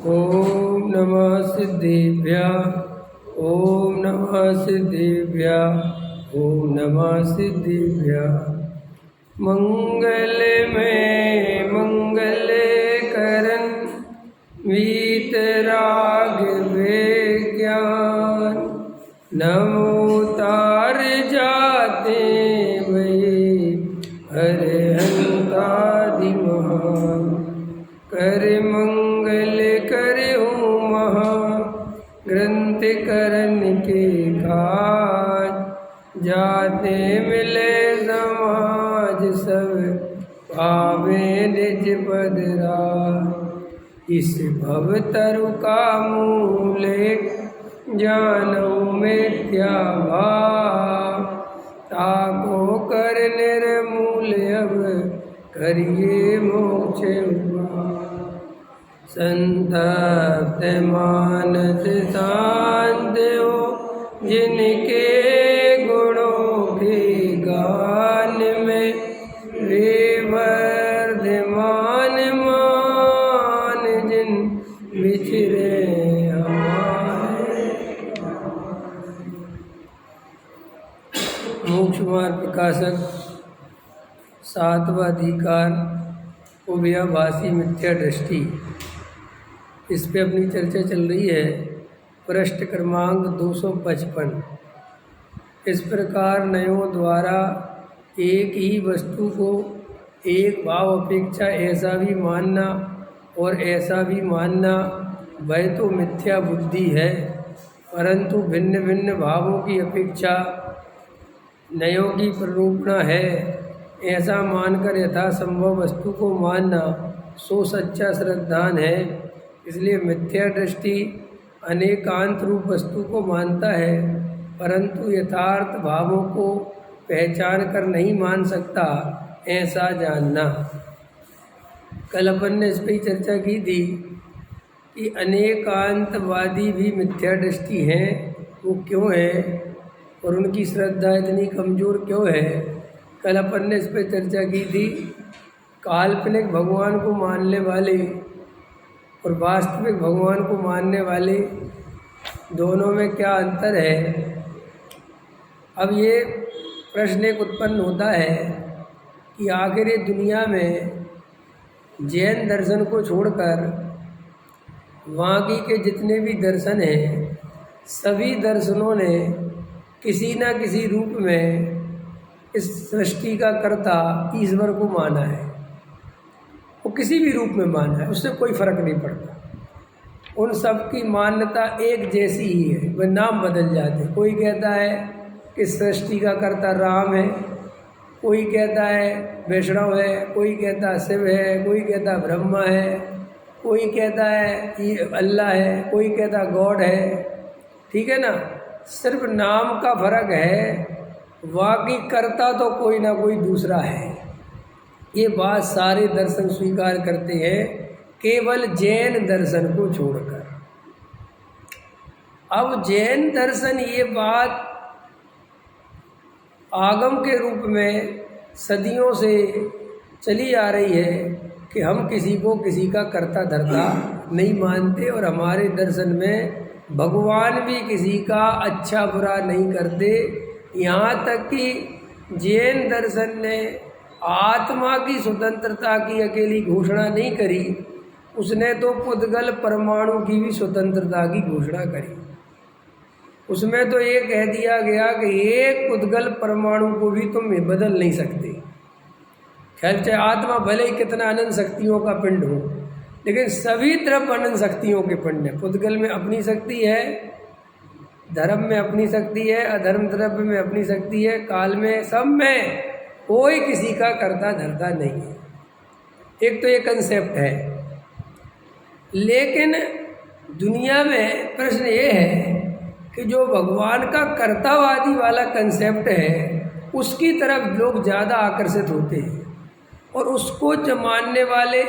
ओम नमः सिद्धिभ्यां। ओम नमः सिद्धिभ्यां। ओम नमः सिद्धिभ्यां। मंगल में मंगल करन वीतराग विज्ञान। नमो तार जाते वे अरहंतादि महान। कर मंगल करहूँ महा ग्रंथ करन के काज। जाते मिले समाज सब पावे निज पद राज। इस भव तरु का मूल जानऊ मिथ्या भाव। ताको कर निर्मूल अब करिए मोक्ष उपाय। संतप्त मानस शांत हो जिनके गुणों के गान में। वे वर्धमान मान जिन विचरे हमारे। मोक्ष मार्ग प्रकाशक सातवां अधिकार उभयाभासी मिथ्या दृष्टि, इस पे अपनी चर्चा चल रही है। पृष्ठ क्रमांक 255। इस प्रकार नयों द्वारा एक ही वस्तु को एक भाव अपेक्षा ऐसा भी मानना और ऐसा भी मानना वह तो मिथ्या बुद्धि है, परंतु भिन्न भिन्न भावों की अपेक्षा नयों की प्ररूपणा है। ऐसा मानकर यथासंभव वस्तु को मानना सो सच्चा श्रद्धान है। इसलिए मिथ्या दृष्टि अनेकांत रूप वस्तु को मानता है, परंतु यथार्थ भावों को पहचान कर नहीं मान सकता, ऐसा जानना। कल अपन ने इस पर चर्चा की थी कि अनेकांतवादी भी मिथ्या दृष्टि हैं। वो क्यों है और उनकी श्रद्धा इतनी कमज़ोर क्यों है? कल अपन ने इस पर चर्चा की थी। काल्पनिक भगवान को मानने वाले और वास्तविक भगवान को मानने वाले दोनों में क्या अंतर है। अब ये प्रश्न एक उत्पन्न होता है कि आखिर ये दुनिया में जैन दर्शन को छोड़कर बाकी के जितने भी दर्शन हैं, सभी दर्शनों ने किसी न किसी रूप में इस सृष्टि का कर्ता ईश्वर को माना है। वो किसी भी रूप में माना है, उससे कोई फर्क नहीं पड़ता। उन सब की मान्यता एक जैसी ही है, वह नाम बदल जाते। कोई कहता है कि सृष्टि का कर्ता राम है, कोई कहता है वैष्णव है, कोई कहता शिव है, कोई कहता ब्रह्मा है, कोई कहता है अल्लाह है, कोई कहता गॉड है। ठीक है ना, सिर्फ नाम का फर्क है, बाकी कर्ता तो कोई ना कोई दूसरा है। ये बात सारे दर्शन स्वीकार करते हैं, केवल जैन दर्शन को छोड़कर। अब जैन दर्शन ये बात आगम के रूप में सदियों से चली आ रही है कि हम किसी को किसी का कर्ता धर्ता नहीं मानते, और हमारे दर्शन में भगवान भी किसी का अच्छा बुरा नहीं करते। यहाँ तक कि जैन दर्शन ने आत्मा की स्वतंत्रता की अकेली घोषणा नहीं करी, उसने तो पुद्गल परमाणु की भी स्वतंत्रता की घोषणा करी। उसमें तो ये कह दिया गया कि एक पुद्गल परमाणु को भी तुम बदल नहीं सकते। खैर, चाहे आत्मा भले ही कितना अनंत शक्तियों का पिंड हो, लेकिन सभी तरफ अनंत शक्तियों के पिंड है। पुद्गल में अपनी शक्ति है, धर्म में अपनी शक्ति है, अधर्म द्रव्य में अपनी शक्ति है, काल में, सब में कोई किसी का कर्ता धर्ता नहीं है। एक तो ये कंसेप्ट है। लेकिन दुनिया में प्रश्न ये है कि जो भगवान का कर्तावादी वाला कंसेप्ट है, उसकी तरफ लोग ज़्यादा आकर्षित होते हैं, और उसको जो मानने वाले,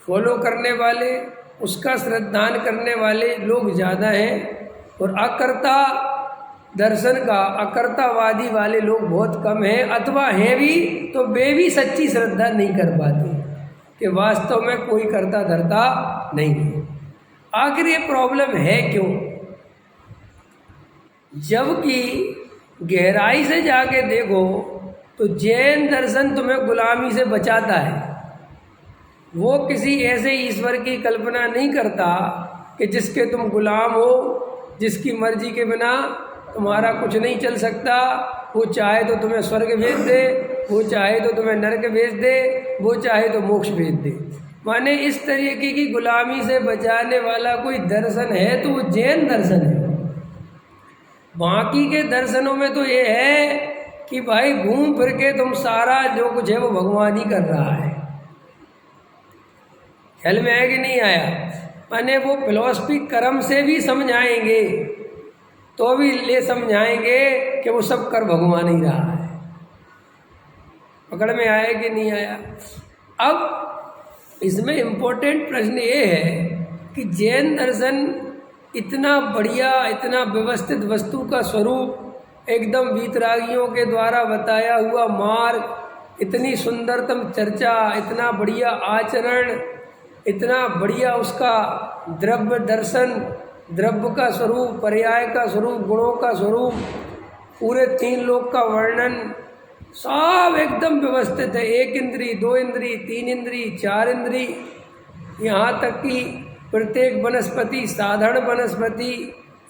फॉलो करने वाले, उसका श्रद्धान करने वाले लोग ज़्यादा हैं, और अकर्ता दर्शन का, अकर्तावादी वाले लोग बहुत कम हैं, अथवा हैं भी तो वे भी सच्ची श्रद्धा नहीं कर पाते कि वास्तव में कोई कर्ता धर्ता नहीं है। आखिर ये प्रॉब्लम है क्यों? जबकि गहराई से जाके देखो तो जैन दर्शन तुम्हें गुलामी से बचाता है। वो किसी ऐसे ईश्वर की कल्पना नहीं करता कि जिसके तुम गुलाम हो, जिसकी मर्जी के बिना तुम्हारा कुछ नहीं चल सकता। वो चाहे तो तुम्हें स्वर्ग भेज दे, वो चाहे तो तुम्हें नरक भेज दे, वो चाहे तो मोक्ष भेज दे। माने इस तरीके की गुलामी से बचाने वाला कोई दर्शन है तो वो जैन दर्शन है। बाकी के दर्शनों में तो ये है कि भाई घूम फिर के तुम सारा जो कुछ है वो भगवान ही कर रहा है। ख्याल में आया कि नहीं आया? माने वो फिलॉसफी कर्म से भी समझाएंगे तो भी ले समझाएंगे कि वो सब कर भगवान ही रहा है। पकड़ में आया कि नहीं आया? अब इसमें इम्पोर्टेंट प्रश्न ये है कि जैन दर्शन इतना बढ़िया, इतना व्यवस्थित वस्तु का स्वरूप, एकदम वीतरागियों के द्वारा बताया हुआ मार्ग, इतनी सुंदरतम चर्चा, इतना बढ़िया आचरण, इतना बढ़िया उसका द्रव्य दर्शन, द्रव्य का स्वरूप, पर्याय का स्वरूप, गुणों का स्वरूप, पूरे 3 लोक का वर्णन, सब एकदम व्यवस्थित है। 1 इंद्री, 2 इंद्री, 3 इंद्री, 4 इंद्री, यहाँ तक कि प्रत्येक वनस्पति, साधारण वनस्पति,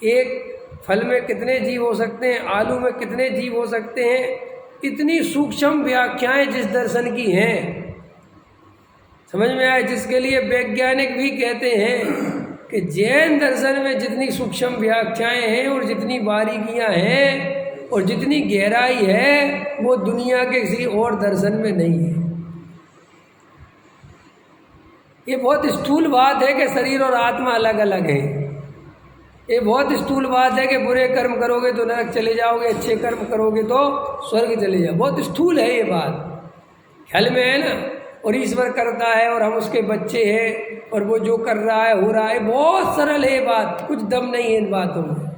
एक फल में कितने जीव हो सकते हैं, आलू में कितने जीव हो सकते हैं, इतनी सूक्ष्म व्याख्याएं जिस दर्शन की हैं, समझ में आए? जिसके लिए वैज्ञानिक भी कहते हैं कि जैन दर्शन में जितनी सूक्ष्म व्याख्याएं हैं और जितनी बारीकियां हैं और जितनी गहराई है वो दुनिया के किसी और दर्शन में नहीं है। ये बहुत स्थूल बात है कि शरीर और आत्मा अलग अलग है। ये बहुत स्थूल बात है कि बुरे कर्म करोगे तो नरक चले जाओगे, अच्छे कर्म करोगे तो स्वर्ग चले जाओ। बहुत स्थूल है ये बात, ख्याल में है ना? और ईश्वर करता है और हम उसके बच्चे हैं और वो जो कर रहा है हो रहा है। बहुत सरल है ये बात, कुछ दम नहीं है इन बातों में।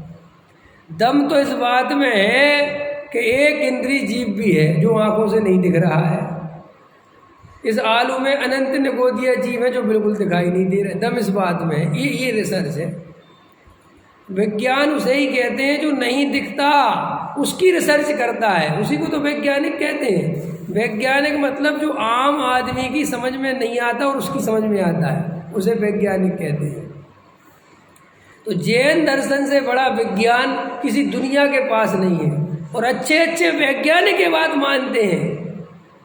दम तो इस बात में है कि एक इंद्रिय जीव भी है जो आंखों से नहीं दिख रहा है। इस आलू में अनंत निगोदिया जीव है जो बिल्कुल दिखाई नहीं दे रहे। दम इस बात में है। ये रिसर्च है। विज्ञान उसे ही कहते हैं जो नहीं दिखता, उसकी रिसर्च करता है, उसी को तो वैज्ञानिक कहते हैं। वैज्ञानिक मतलब जो आम आदमी की समझ में नहीं आता और उसकी समझ में आता है, उसे वैज्ञानिक कहते हैं। तो जैन दर्शन से बड़ा विज्ञान किसी दुनिया के पास नहीं है। और अच्छे अच्छे वैज्ञानिक ये बात मानते हैं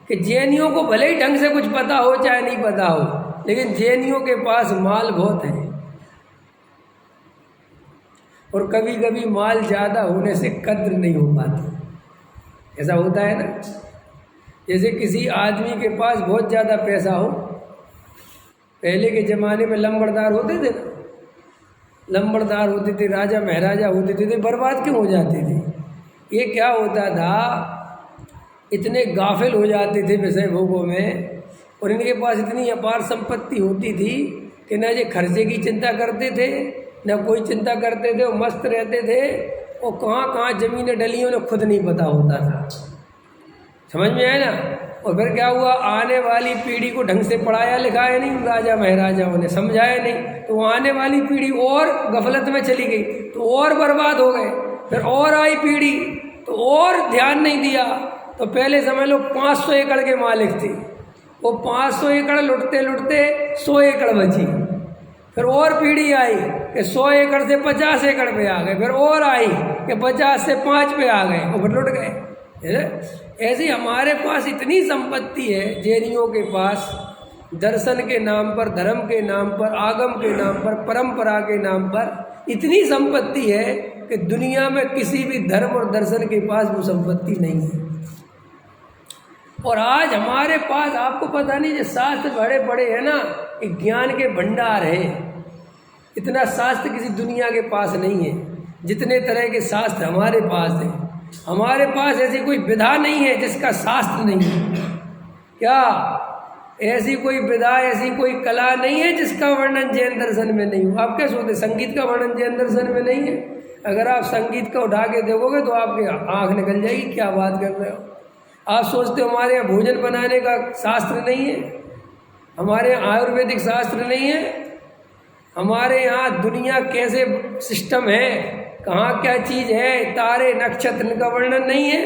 कि जैनियों को भले ही ढंग से कुछ पता हो चाहे नहीं पता हो, लेकिन जैनियों के पास माल बहुत है। और कभी कभी माल ज़्यादा होने से कद्र नहीं हो पाती। ऐसा होता है ना, जैसे किसी आदमी के पास बहुत ज़्यादा पैसा हो। पहले के ज़माने में लंबड़दार होते थे ना, लंबड़दार होते थे, राजा महाराजा होते थे, बर्बाद क्यों हो जाते थे? ये क्या होता था, इतने गाफिल हो जाते थे विषय भोगों में और इनके पास इतनी अपार संपत्ति होती थी कि न ये खर्चे की चिंता करते थे न कोई चिंता करते थे। वो मस्त रहते थे और कहाँ कहाँ ज़मीनें डली उन्हें खुद नहीं पता होता था। समझ में आया ना? और फिर क्या हुआ, आने वाली पीढ़ी को ढंग से पढ़ाया लिखाया नहीं राजा महाराजाओं ने, समझाया नहीं, तो आने वाली पीढ़ी और गफलत में चली गई तो और बर्बाद हो गए। फिर और आई पीढ़ी तो और ध्यान नहीं दिया। तो पहले समझ लो 500 एकड़ के मालिक थे, वो 500 एकड़ लुटते लुटते 100 एकड़ बची। फिर और पीढ़ी आई कि 100 एकड़ से 50 एकड़ पे आ गए। फिर और आई कि 50 से 5 पे आ गए और फिर लुट गए। ऐसे हमारे पास इतनी संपत्ति है जैनियों के पास, दर्शन के नाम पर, धर्म के नाम पर, आगम के नाम पर, परंपरा के नाम पर इतनी संपत्ति है कि दुनिया में किसी भी धर्म और दर्शन के पास वो संपत्ति नहीं है। और आज हमारे पास, आपको पता नहीं, जो शास्त्र बड़े बड़े हैं ना, ज्ञान के भंडार है। इतना शास्त्र किसी दुनिया के पास नहीं है जितने तरह के शास्त्र हमारे पास हैं। हमारे पास ऐसी कोई विधा नहीं है जिसका शास्त्र नहीं है। क्या ऐसी कोई विधा, ऐसी कोई कला नहीं है जिसका वर्णन जैन दर्शन में नहीं हो? आप क्या सोचते, संगीत का वर्णन जैन दर्शन में नहीं है? अगर आप संगीत को उठा के देखोगे तो आपकी आँख निकल जाएगी, क्या बात कर रहे हो। आप सोचते हो हमारे यहाँ भोजन बनाने का शास्त्र नहीं है, हमारे यहाँ आयुर्वेदिक शास्त्र नहीं है, हमारे यहाँ दुनिया कैसे सिस्टम है, कहाँ क्या चीज़ है, तारे नक्षत्र, इनका वर्णन नहीं है।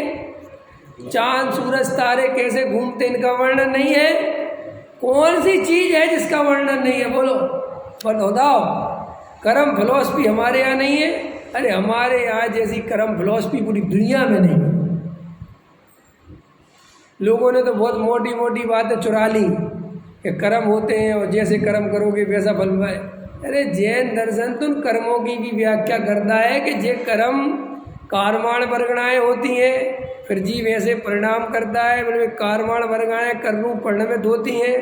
चांद सूरज तारे कैसे घूमते, इनका वर्णन नहीं है। कौन सी चीज़ है जिसका वर्णन नहीं है, बोलो बताओ। कर्म फिलॉसफी हमारे यहाँ नहीं है। अरे हमारे यहाँ जैसी कर्म फिलॉसफी पूरी दुनिया में नहीं है। लोगों ने तो बहुत मोटी मोटी बातें चुरा ली कि कर्म होते हैं और जैसे कर्म करोगे वैसा फल पाए। अरे जैन दर्शन तो उन कर्मों की भी व्याख्या करता है कि जे कर्म कारमाण वर्गणाएँ होती हैं, फिर जीव ऐसे परिणाम करता है, उनमें कारमाण वर्गणाएँ कर्णू परिणमित होती हैं,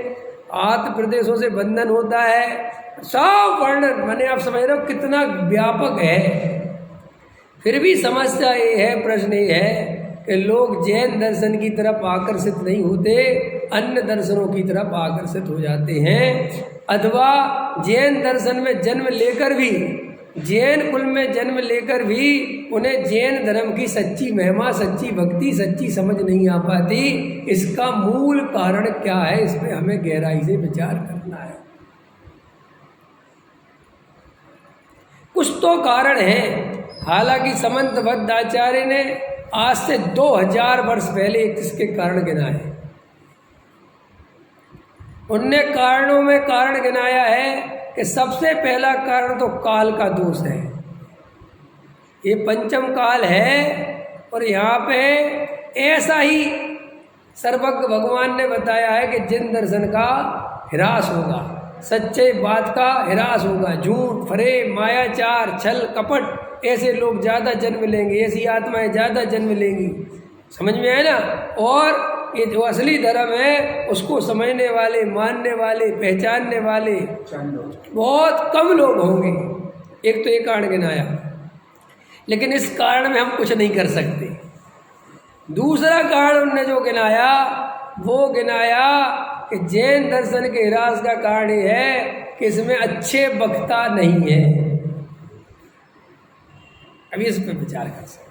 आत्म प्रदेशों से बंधन होता है, सब वर्णन। मैंने आप समझ रहे हो कितना व्यापक है। फिर भी समस्या ये है, प्रश्न ये है कि लोग जैन दर्शन की तरफ आकर्षित नहीं होते, अन्य दर्शनों की तरफ आकर्षित हो जाते हैं। अथवा जैन दर्शन में जन्म लेकर भी, जैन कुल में जन्म लेकर भी उन्हें जैन धर्म की सच्ची महिमा, सच्ची भक्ति, सच्ची समझ नहीं आ पाती। इसका मूल कारण क्या है, इस पर हमें गहराई से विचार करना है। कुछ तो कारण है। हालांकि समंतबद्ध आचार्य ने आज से 2000 वर्ष पहले इसके कारण गिनाए। उनने कारणों में कारण गिनाया है कि सबसे पहला कारण तो काल का दोष है। ये पंचम काल है और यहाँ पे ऐसा ही सर्वज्ञ भगवान ने बताया है कि जिन दर्शन का ह्रास होगा, सच्चे बात का ह्रास होगा, झूठ, फरेब, मायाचार, छल, कपट, ऐसे लोग ज़्यादा जन्म लेंगे, ऐसी आत्माएं ज़्यादा जन्म लेंगी। समझ में आए ना। और ये जो असली धर्म है उसको समझने वाले, मानने वाले, पहचानने वाले बहुत कम लोग होंगे। एक तो ये कारण गिनाया, लेकिन इस कारण में हम कुछ नहीं कर सकते। दूसरा कारण उन्होंने जो गिनाया वो गिनाया कि जैन दर्शन के ह्रास का कारण ये है कि इसमें अच्छे वक्ता नहीं है। अभी इस पर विचार कर सकते।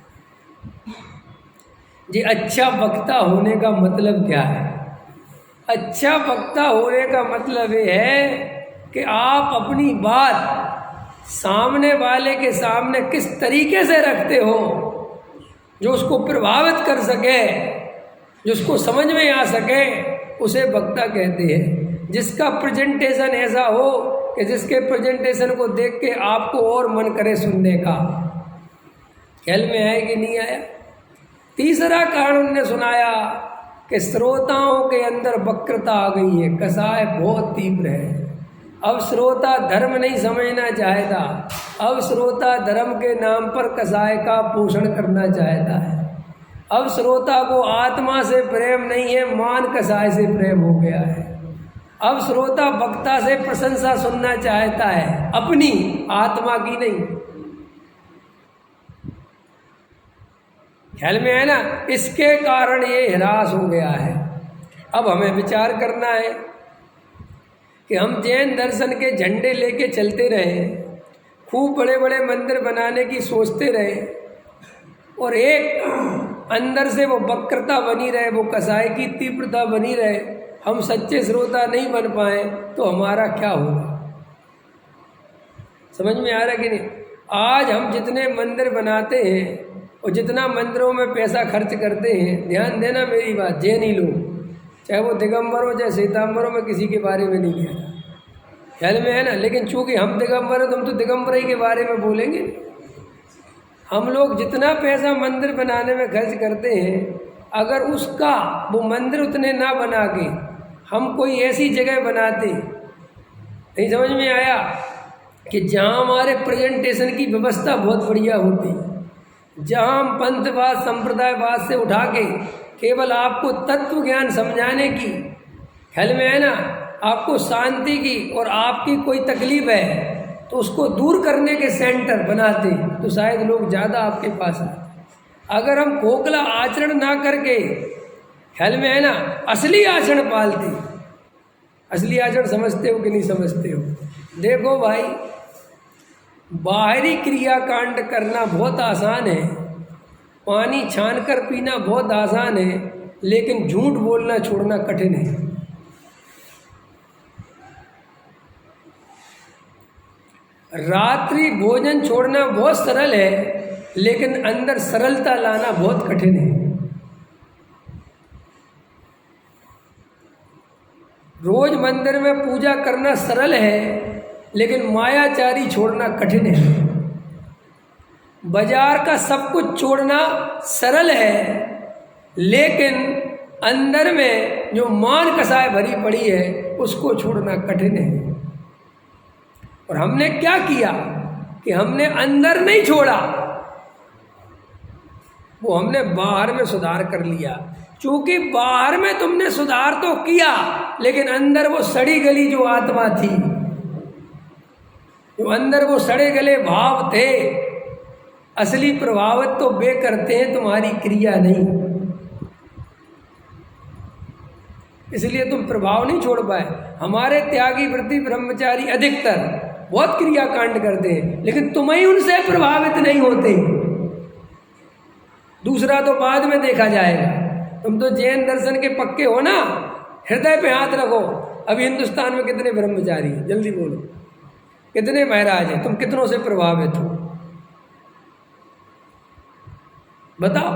जी अच्छा वक्ता होने का मतलब क्या है? अच्छा वक्ता होने का मतलब ये है कि आप अपनी बात सामने वाले के सामने किस तरीके से रखते हो जो उसको प्रभावित कर सके, जो उसको समझ में आ सके, उसे वक्ता कहते हैं। जिसका प्रेजेंटेशन ऐसा हो कि जिसके प्रेजेंटेशन को देख के आपको और मन करे सुनने का। ख्याल में आया कि नहीं आया? तीसरा कारण उन्होंने सुनाया कि श्रोताओं के अंदर वक्रता आ गई है, कसाय बहुत तीव्र है। अब श्रोता धर्म नहीं समझना चाहता, अब श्रोता धर्म के नाम पर कसाय का पोषण करना चाहता है। अब श्रोता को आत्मा से प्रेम नहीं है, मान कसाय से प्रेम हो गया है। अब श्रोता वक्ता से प्रशंसा सुनना चाहता है, अपनी आत्मा की नहीं। ख्याल में है ना? इसके कारण ये ह्रास हो गया है। अब हमें विचार करना है कि हम जैन दर्शन के झंडे लेके चलते रहे, खूब बड़े बड़े मंदिर बनाने की सोचते रहे और एक अंदर से वो वक्रता बनी रहे, वो कसाय की तीव्रता बनी रहे, हम सच्चे श्रोता नहीं बन पाए तो हमारा क्या होगा? समझ में आ रहा कि नहीं? आज हम जितने मंदिर बनाते हैं और जितना मंदिरों में पैसा खर्च करते हैं, ध्यान देना मेरी बात, जैनी लोग, चाहे वो दिगंबर हो चाहे श्वेतांबर हो, मैं किसी के बारे में नहीं कह रहा, ख्याल में है ना। लेकिन चूंकि हम दिगंबर हैं तो हम तो दिगंबर ही के बारे में बोलेंगे। हम लोग जितना पैसा मंदिर बनाने में खर्च करते हैं, अगर उसका वो मंदिर उतने ना बना के हम कोई ऐसी जगह बनाते, नहीं समझ में आया, कि जहाँ हमारे प्रेजेंटेशन की व्यवस्था बहुत बढ़िया होती, जहाँ हम पंथवाद संप्रदायवाद से उठा के केवल आपको तत्व ज्ञान समझाने की, ख्याल में है ना, आपको शांति की और आपकी कोई तकलीफ है तो उसको दूर करने के सेंटर बनाते, तो शायद लोग ज़्यादा आपके पास आते। अगर हम खोखला आचरण ना करके, ख्याल में है ना, असली आचरण पालते, असली आचरण समझते हो कि नहीं समझते हो? देखो भाई, बाहरी क्रियाकांड करना बहुत आसान है, पानी छानकर पीना बहुत आसान है, लेकिन झूठ बोलना छोड़ना कठिन है। रात्रि भोजन छोड़ना बहुत सरल है, लेकिन अंदर सरलता लाना बहुत कठिन है। रोज मंदिर में पूजा करना सरल है, लेकिन मायाचारी छोड़ना कठिन है। बाजार का सब कुछ छोड़ना सरल है, लेकिन अंदर में जो मान कसाय भरी पड़ी है उसको छोड़ना कठिन है। और हमने क्या किया कि हमने अंदर नहीं छोड़ा, वो हमने बाहर में सुधार कर लिया। क्योंकि बाहर में तुमने सुधार तो किया, लेकिन अंदर वो सड़ी गली जो आत्मा थी, जो अंदर वो सड़े गले भाव थे, असली प्रभावित तो वे करते हैं, तुम्हारी क्रिया नहीं। इसलिए तुम प्रभाव नहीं छोड़ पाए। हमारे त्यागी व्रती ब्रह्मचारी अधिकतर बहुत क्रियाकांड करते हैं, लेकिन तुम ही उनसे प्रभावित नहीं होते। दूसरा तो बाद में देखा जाएगा। तुम तो जैन दर्शन के पक्के हो ना, हृदय पे हाथ रखो। अभी हिंदुस्तान में कितने ब्रह्मचारी हैं, जल्दी बोलो, कितने महाराज हैं, तुम कितनों से प्रभावित हो, बताओ।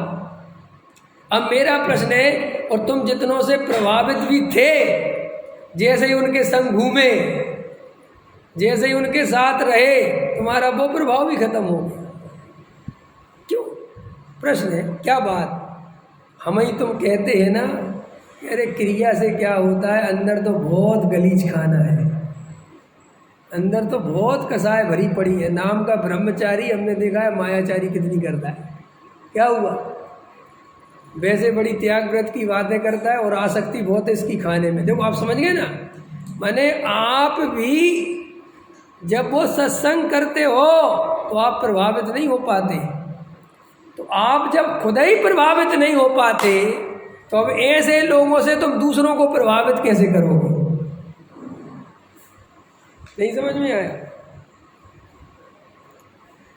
अब मेरा प्रश्न है, और तुम जितनों से प्रभावित भी थे, जैसे ही उनके संग घूमे, जैसे ही उनके साथ रहे, तुम्हारा वो प्रभाव भी खत्म हो गया। क्यों? प्रश्न है, क्या बात? हम ही तुम कहते हैं ना, अरे क्रिया से क्या होता है, अंदर तो बहुत गलीज खाना है, अंदर तो बहुत कसाय भरी पड़ी है। नाम का ब्रह्मचारी हमने देखा है मायाचारी कितनी करता है। क्या हुआ? वैसे बड़ी त्याग व्रत की बातें करता है, और आसक्ति बहुत है इसकी खाने में। देखो आप समझ गए ना, माने आप भी जब वो सत्संग करते हो तो आप प्रभावित नहीं हो पाते। तो आप जब खुद ही प्रभावित नहीं हो पाते, तो अब ऐसे लोगों से तुम दूसरों को प्रभावित कैसे करोगे? नहीं समझ में आया?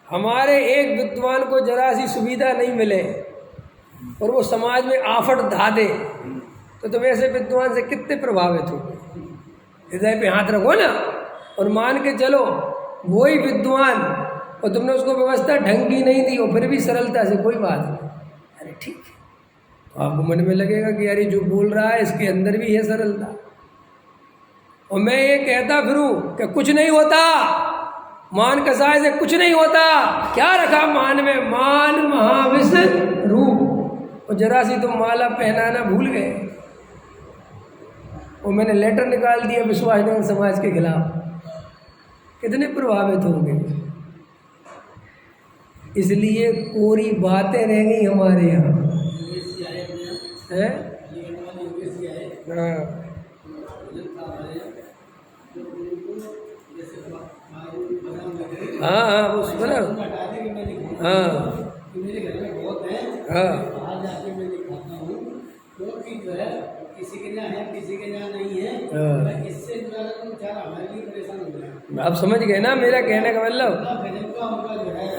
हमारे एक विद्वान को जरा सी सुविधा नहीं मिले और वो समाज में आफत ढा दे, तो तुम ऐसे विद्वान से कितने प्रभावित हो? हृदय पे हाथ रखो ना, और मान के चलो वही विद्वान, और तुमने उसको व्यवस्था ढंग की नहीं दी, और फिर भी सरलता से कोई बात नहीं, अरे ठीक है, तो आपको मन में लगेगा कि यार ये जो बोल रहा है इसके अंदर भी है सरलता। और मैं ये कहता फिरूं कि कुछ नहीं होता, मान कसाय से कुछ नहीं होता। क्या रखा मान में? मान महाविष रूप। और जरा सी तुम माला पहनाना भूल गए, और मैंने लेटर निकाल दिया विश्वासनगर समाज के खिलाफ, कितने प्रभावित होंगे? इसलिए कोरी बातें रह गई हमारे यहाँ है। हाँ हाँ वो सुना। हाँ हाँ किसी के यहाँ है, किसी के यहाँ नहीं है। इससे आप समझ गए ना मेरा कहने का मतलब?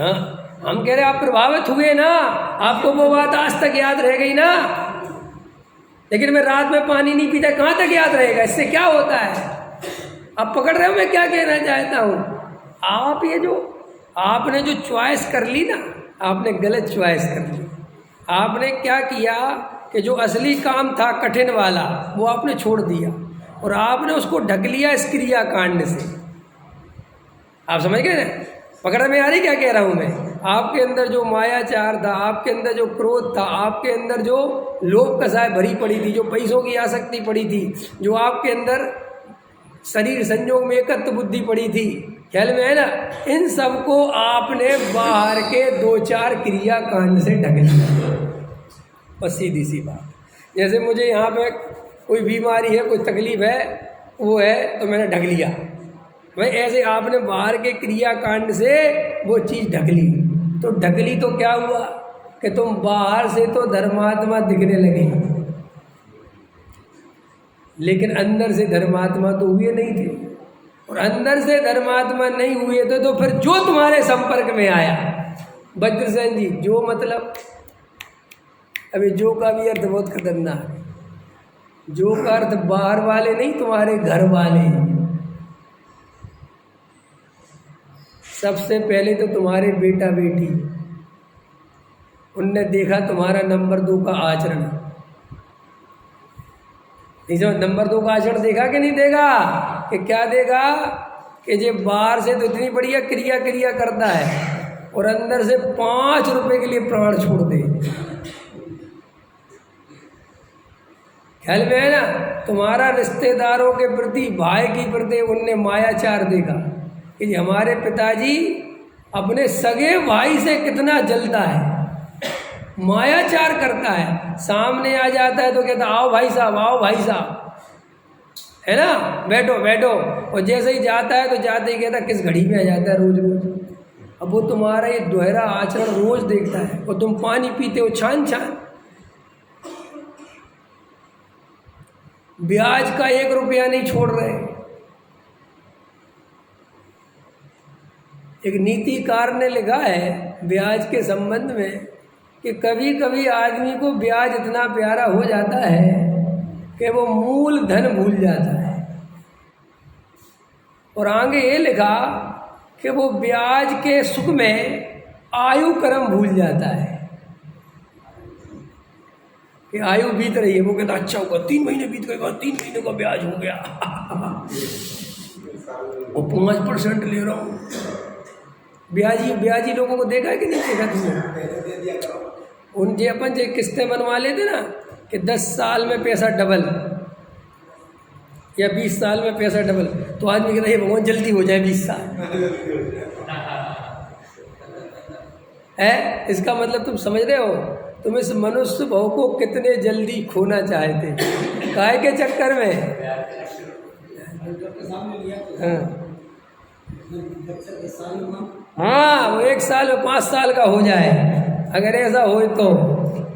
हाँ, हम कह रहे आप प्रभावित हुए ना, आपको वो बात आज तक याद रह गई ना। लेकिन मैं रात में पानी नहीं पीता, कहाँ तक याद रहेगा? इससे क्या होता है? आप पकड़ रहे हो मैं क्या कहना चाहता हूँ? आप ये जो आपने जो चॉइस कर ली ना, आपने गलत चॉइस कर ली। आपने क्या किया कि जो असली काम था कठिन वाला, वो आपने छोड़ दिया, और आपने उसको ढक लिया इस क्रिया कांड से। आप समझ गए ना? पकड़ में आ रही क्या कह रहा हूँ मैं? आपके अंदर जो मायाचार था, आपके अंदर जो क्रोध था, आपके अंदर जो लोभ कसाय भरी पड़ी थी, जो पैसों की आसक्ति पड़ी थी, जो आपके अंदर शरीर संयोग में एकत्व बुद्धि पड़ी थी, ख्याल में है ना? इन सबको आपने बाहर के 2-4 क्रिया कांड से ढक लिया। बस सीधी सी बात। जैसे मुझे यहाँ पे कोई बीमारी है, कोई तकलीफ है, वो है, तो मैंने ढक लिया। भाई ऐसे आपने बाहर के क्रिया कांड से वो चीज़ ढक ली। तो ढक ली तो क्या हुआ कि तुम बाहर से तो धर्मात्मा दिखने लगे, लेकिन अंदर से धर्मात्मा तो हुए नहीं थे। और अंदर से धर्मात्मा नहीं हुए थे, तो फिर जो तुम्हारे संपर्क में आया, वज्रसेन जी, जो मतलब अभी जो का भी अर्थ बहुत खतरनाक है। जो का अर्थ बाहर वाले नहीं, तुम्हारे घर वाले। सबसे पहले तो तुम्हारे बेटा बेटी, उनने देखा तुम्हारा नंबर 2 का आचरण। नंबर 2 का आचरण देखा कि नहीं देखा? कि क्या देगा कि ये बाहर से तो इतनी बढ़िया क्रिया क्रिया करता है और अंदर से 5 रुपए के लिए प्राण छोड़ दे। ख्याल में है ना? तुम्हारा रिश्तेदारों के प्रति, भाई की प्रति उनने मायाचार देखा कि हमारे पिताजी अपने सगे भाई से कितना जलता है, मायाचार करता है। सामने आ जाता है तो कहता आओ भाई साहब, आओ भाई साहब, है ना, बैठो बैठो। और जैसे ही जाता है तो जाते ही कहता किस घड़ी में आ जाता है रोज रोज। अब वो तुम्हारा ये दोहरा आचरण रोज देखता है और तुम पानी पीते हो छान छान। ब्याज का 1 रुपया नहीं छोड़ रहे। एक नीतिकार ने लिखा है ब्याज के संबंध में कि कभी कभी आदमी को ब्याज इतना प्यारा हो जाता है कि वो मूल धन भूल जाता है। और आगे ये लिखा कि वो ब्याज के सुख में आयु क्रम भूल जाता है कि आयु बीत रही है। वो कहता अच्छा होगा 3 महीने बीत गए, 3 महीने का ब्याज हो गया और 5% ले रहा हूँ। ब्याजी लोगों को देखा है कि नहीं देखा तुमने? उनसे अपन जो किस्तें बनवा लेते ना कि 10 साल में पैसा डबल या 20 साल में पैसा डबल, तो आदमी कहता है भगवान जल्दी हो जाए 20 साल है। इसका मतलब तुम समझ रहे हो? तुम इस मनुष्य भाव को कितने जल्दी खोना चाहते, काहे के चक्कर में? हाँ, वो 1 साल में 5 साल का हो जाए अगर ऐसा हो तो।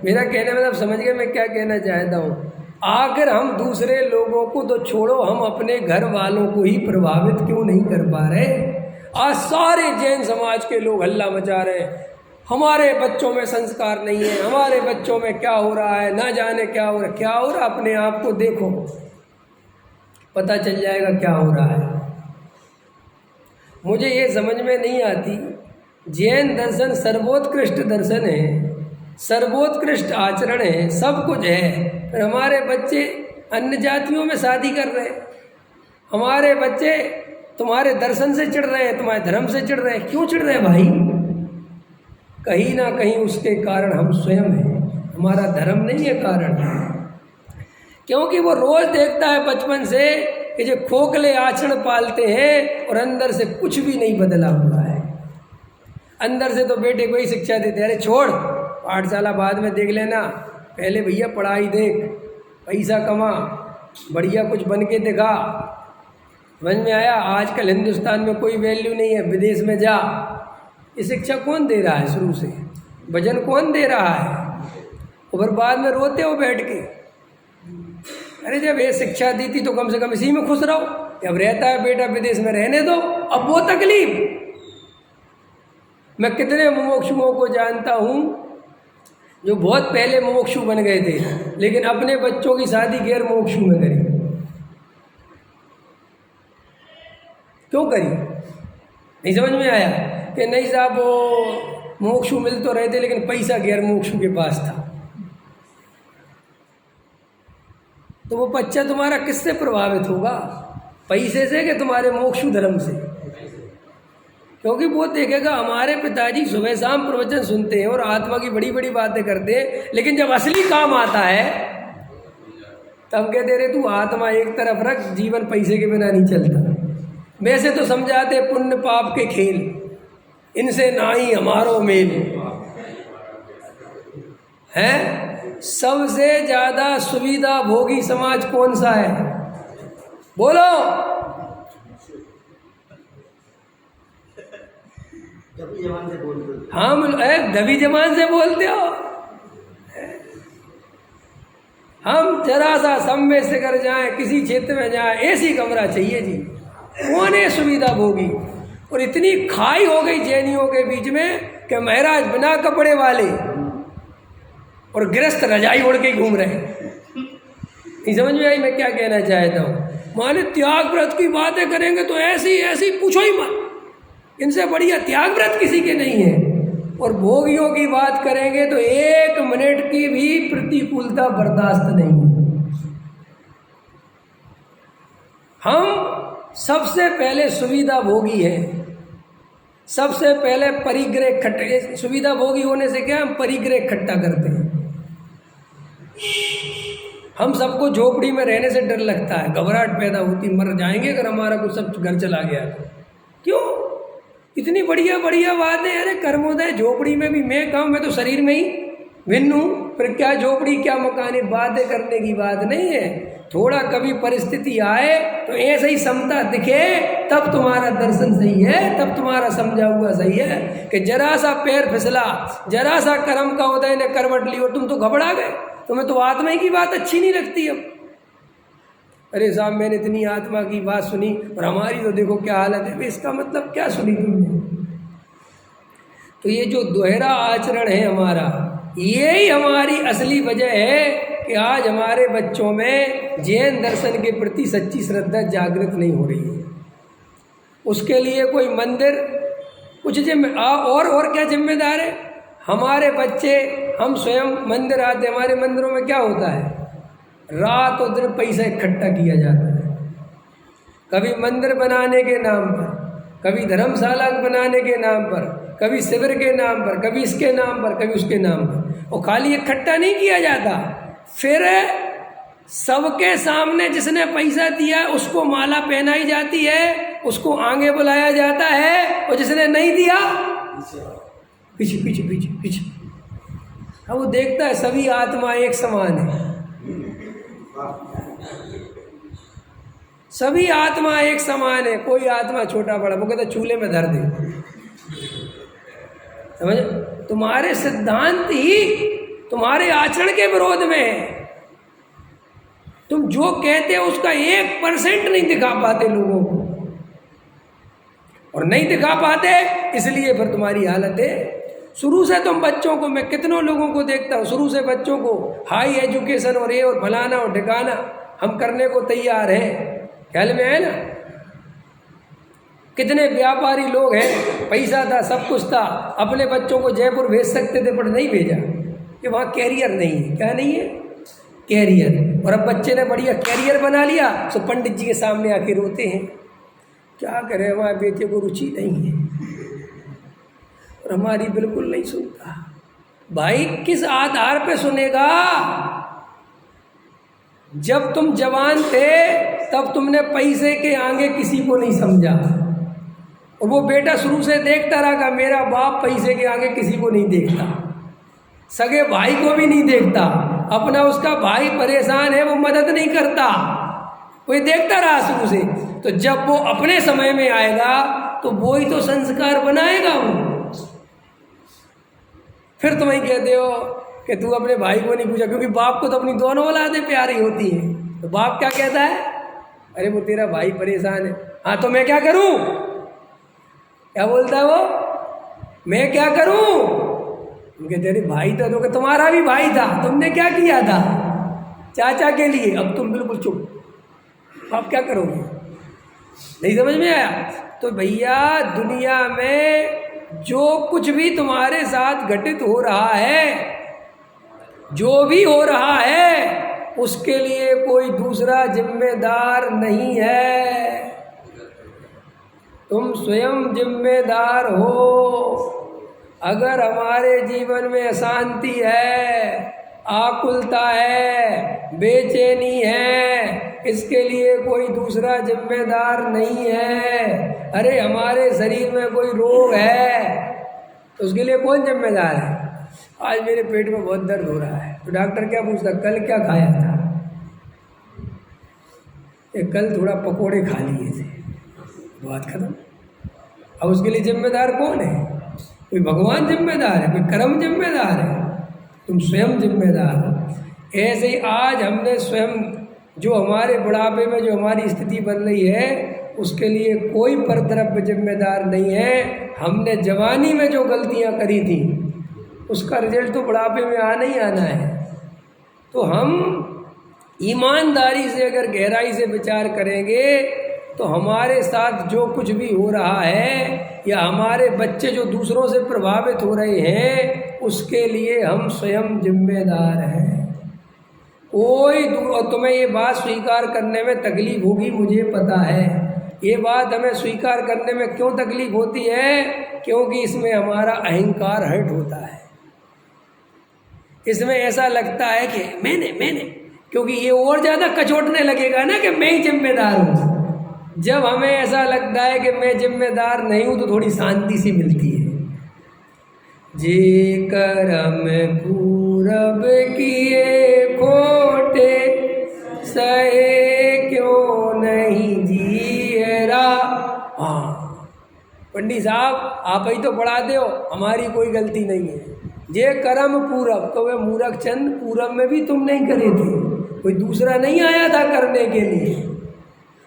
मेरा कहने मतलब समझ गए मैं क्या कहना चाहता हूँ? आखिर हम दूसरे लोगों को तो छोड़ो, हम अपने घर वालों को ही प्रभावित क्यों नहीं कर पा रहे? आज सारे जैन समाज के लोग हल्ला मचा रहे हैं, हमारे बच्चों में संस्कार नहीं है, हमारे बच्चों में क्या हो रहा है, ना जाने क्या हो रहा है। क्या हो रहा? अपने आप को देखो, पता चल जाएगा क्या हो रहा है। मुझे ये समझ में नहीं आती, जैन दर्शन सर्वोत्कृष्ट दर्शन है, सर्वोत्कृष्ट आचरण है, सब कुछ है, पर हमारे बच्चे अन्य जातियों में शादी कर रहे हैं। हमारे बच्चे तुम्हारे दर्शन से चिढ़ रहे हैं, तुम्हारे धर्म से चिढ़ रहे हैं। क्यों चिढ़ रहे हैं भाई? कहीं ना कहीं उसके कारण हम स्वयं हैं, हमारा धर्म नहीं है कारण। क्योंकि वो रोज देखता है बचपन से कि जो खोखले आचरण पालते हैं और अंदर से कुछ भी नहीं बदला हुआ है। अंदर से तो बेटे को ही शिक्षा देते हैं, अरे छोड़ पाठशाला बाद में देख लेना, पहले भैया पढ़ाई देख, पैसा कमा, बढ़िया कुछ बन के दिखा। समझ में आया? आजकल हिंदुस्तान में कोई वैल्यू नहीं है, विदेश में जा। ये शिक्षा कौन दे रहा है? शुरू से भजन कौन दे रहा है? और बाद में रोते हो बैठ के, अरे जब ये शिक्षा दी थी तो कम से कम इसी में खुश रहो। अब रहता है बेटा विदेश में, रहने दो। अब वो तकलीफ, मैं कितने मुमुक्षुओं को जानता हूँ जो बहुत पहले मुमुक्षु बन गए थे लेकिन अपने बच्चों की शादी गैर मुमुक्षु में करी। क्यों करी? नहीं समझ में आया कि नहीं साहब वो मुमुक्षु मिल तो रहे थे लेकिन पैसा गैर मुमुक्षु के पास था। तो वो बच्चा तुम्हारा किससे प्रभावित होगा? पैसे से कि तुम्हारे मोक्षु धर्म से? क्योंकि वो देखेगा हमारे पिताजी सुबह शाम प्रवचन सुनते हैं और आत्मा की बड़ी बड़ी बातें करते हैं, लेकिन जब असली काम आता है तब कहते रहे तू आत्मा एक तरफ रख, जीवन पैसे के बिना नहीं चलता। वैसे तो समझाते पुण्य पाप के खेल, इनसे ना ही हमारो मेल है। सबसे ज्यादा सुविधा भोगी समाज कौन सा है? बोलो। हम दबी जबान से बोलते हो। हम जरा सा सम्मेद से कर जाए, किसी क्षेत्र में जाए, एसी कमरा चाहिए जी। कौन है सुविधा भोगी? और इतनी खाई हो गई जैनियों के बीच में कि महाराज बिना कपड़े वाले और गृहस्थ रजाई ओढ़ के घूम रहे हैं। नहीं समझ में आई मैं क्या कहना चाहता हूँ? माने त्याग व्रत की बातें करेंगे तो ऐसी ऐसी पूछो ही मत, इनसे बढ़िया त्याग व्रत किसी के नहीं है। और भोगियों की बात करेंगे तो 1 मिनट की भी प्रतिकूलता बर्दाश्त नहीं है। हम सबसे पहले सुविधा भोगी है, सबसे पहले परिग्रह इकट्ठा। सुविधा भोगी होने से क्या, हम परिग्रह इकट्ठा करते हैं। हम सबको झोपड़ी में रहने से डर लगता है, घबराहट पैदा होती, मर जाएंगे अगर हमारा कुछ सब घर चला गया। क्यों? इतनी बढ़िया बढ़िया बात है। अरे कर्मोदय, झोपड़ी में भी मैं कहूँ, मैं तो शरीर में ही भिन्न हूँ, फिर क्या झोपड़ी क्या मकान, बातें करने की बात नहीं है। थोड़ा कभी परिस्थिति आए तो ऐसे ही समता दिखे, तब तुम्हारा दर्शन सही है, तब तुम्हारा समझा हुआ सही है। कि जरा सा पैर फिसला, जरा सा कर्म का उदय ने करवट ली और तुम तो घबरा गए, तुम्हें तो आत्मा की बात अच्छी नहीं लगती अब। अरे साहब, मैंने इतनी आत्मा की बात सुनी और हमारी तो देखो क्या हालत है। इसका मतलब क्या सुनी तुमने? तो ये जो दोहरा आचरण है हमारा, यही हमारी असली वजह है कि आज हमारे बच्चों में जैन दर्शन के प्रति सच्ची श्रद्धा जागृत नहीं हो रही है। उसके लिए कोई मंदिर कुछ और क्या जिम्मेदार है? हमारे बच्चे, हम स्वयं मंदिर आते, हमारे मंदिरों में क्या होता है, रात और दिन पैसा इकट्ठा किया जाता है। कभी मंदिर बनाने के नाम पर, कभी धर्मशाला बनाने के नाम पर, कभी शिविर के नाम पर, कभी इसके नाम पर, कभी उसके नाम पर। और खाली इकट्ठा नहीं किया जाता, फिर सबके सामने जिसने पैसा दिया उसको माला पहनाई जाती है, उसको आगे बुलाया जाता है, और जिसने नहीं दिया पीछे पीछे पीछे पीछे। अब वो देखता है सभी आत्मा एक समान है, सभी आत्मा एक समान है, कोई आत्मा छोटा बड़ा। वो कहता चूल्हे में धर दे। समझ? तुम्हारे सिद्धांत ही तुम्हारे आचरण के विरोध में है। तुम जो कहते हो उसका 1% नहीं दिखा पाते लोगों को, और नहीं दिखा पाते इसलिए फिर तुम्हारी हालत है। शुरू से तुम बच्चों को, मैं कितनों लोगों को देखता हूँ, शुरू से बच्चों को हाई एजुकेशन और ये और फलाना और ठिकाना हम करने को तैयार हैं। ख्याल में है ना? कितने व्यापारी लोग हैं, पैसा था, सब कुछ था, अपने बच्चों को जयपुर भेज सकते थे पर नहीं भेजा कि वहाँ कैरियर नहीं है। क्या नहीं है? कैरियर। और अब बच्चे ने बढ़िया कैरियर बना लिया तो पंडित जी के सामने आके रोते हैं, क्या करें हमारे बेटे को रुचि नहीं है और हमारी बिल्कुल नहीं सुनता। भाई किस आधार पे सुनेगा? जब तुम जवान थे तब तुमने पैसे के आगे किसी को नहीं समझा, और वो बेटा शुरू से देखता रहा कि मेरा बाप पैसे के आगे किसी को नहीं देखता, सगे भाई को भी नहीं देखता, अपना उसका भाई परेशान है वो मदद नहीं करता, कोई देखता रहा शुरू से। तो जब वो अपने समय में आएगा तो वो ही तो संस्कार बनाएगा वो। फिर तुम ही कहते हो कि तू अपने भाई को नहीं पूछा, क्योंकि बाप को तो अपनी दोनों औलादें प्यारी होती हैं। तो बाप क्या कहता है? अरे वो तेरा भाई परेशान है, हाँ तो मैं क्या करूं? क्या बोलता है वो? मैं क्या करूं? उनके तेरे भाई था, तो तुम्हारा भी भाई था, तुमने क्या किया था चाचा के लिए? अब तुम बिल्कुल चुप, आप क्या करोगे? नहीं समझ में आया? तो भैया दुनिया में जो कुछ भी तुम्हारे साथ घटित हो रहा है, जो भी हो रहा है, उसके लिए कोई दूसरा जिम्मेदार नहीं है, तुम स्वयं जिम्मेदार हो। अगर हमारे जीवन में अशांति है, आकुलता है, बेचैनी है, इसके लिए कोई दूसरा जिम्मेदार नहीं है। अरे हमारे शरीर में कोई रोग है तो उसके लिए कौन जिम्मेदार है? आज मेरे पेट में बहुत दर्द हो रहा है, तो डॉक्टर क्या पूछता, कल क्या खाया था? कल थोड़ा पकोड़े खा लिए थे, बात खत्म। अब उसके लिए जिम्मेदार कौन है? कोई भगवान जिम्मेदार है, कोई कर्म जिम्मेदार है, तुम स्वयं जिम्मेदार हो। ऐसे ही आज हमने स्वयं, जो हमारे बुढ़ापे में जो हमारी स्थिति बन रही है, उसके लिए कोई परद्रव्य जिम्मेदार नहीं है। हमने जवानी में जो गलतियां करी थी उसका रिजल्ट तो बुढ़ापे में आना ही आना है। तो हम ईमानदारी से अगर गहराई से विचार करेंगे तो हमारे साथ जो कुछ भी हो रहा है या हमारे बच्चे जो दूसरों से प्रभावित हो रहे हैं उसके लिए हम स्वयं जिम्मेदार हैं। और तुम्हें ये बात स्वीकार करने में तकलीफ होगी, मुझे पता है। ये बात हमें स्वीकार करने में क्यों तकलीफ होती है? क्योंकि इसमें हमारा अहंकार हर्ट होता है। इसमें ऐसा लगता है कि मैंने क्योंकि ये और ज़्यादा कचोटने लगेगा ना कि मैं ही जिम्मेदार हूँ। जब हमें ऐसा लगता है कि मैं जिम्मेदार नहीं हूँ तो थोड़ी शांति सी मिलती है। जे करम पूरब किए खोटे, सहे क्यों नहीं जियरा। हाँ पंडित साहब आप ही तो पढ़ाते हो, हमारी कोई गलती नहीं है। जे करम पूरब, तो वे मूर्ख चंद पूरब में भी तुम नहीं करे थे, कोई दूसरा नहीं आया था करने के लिए।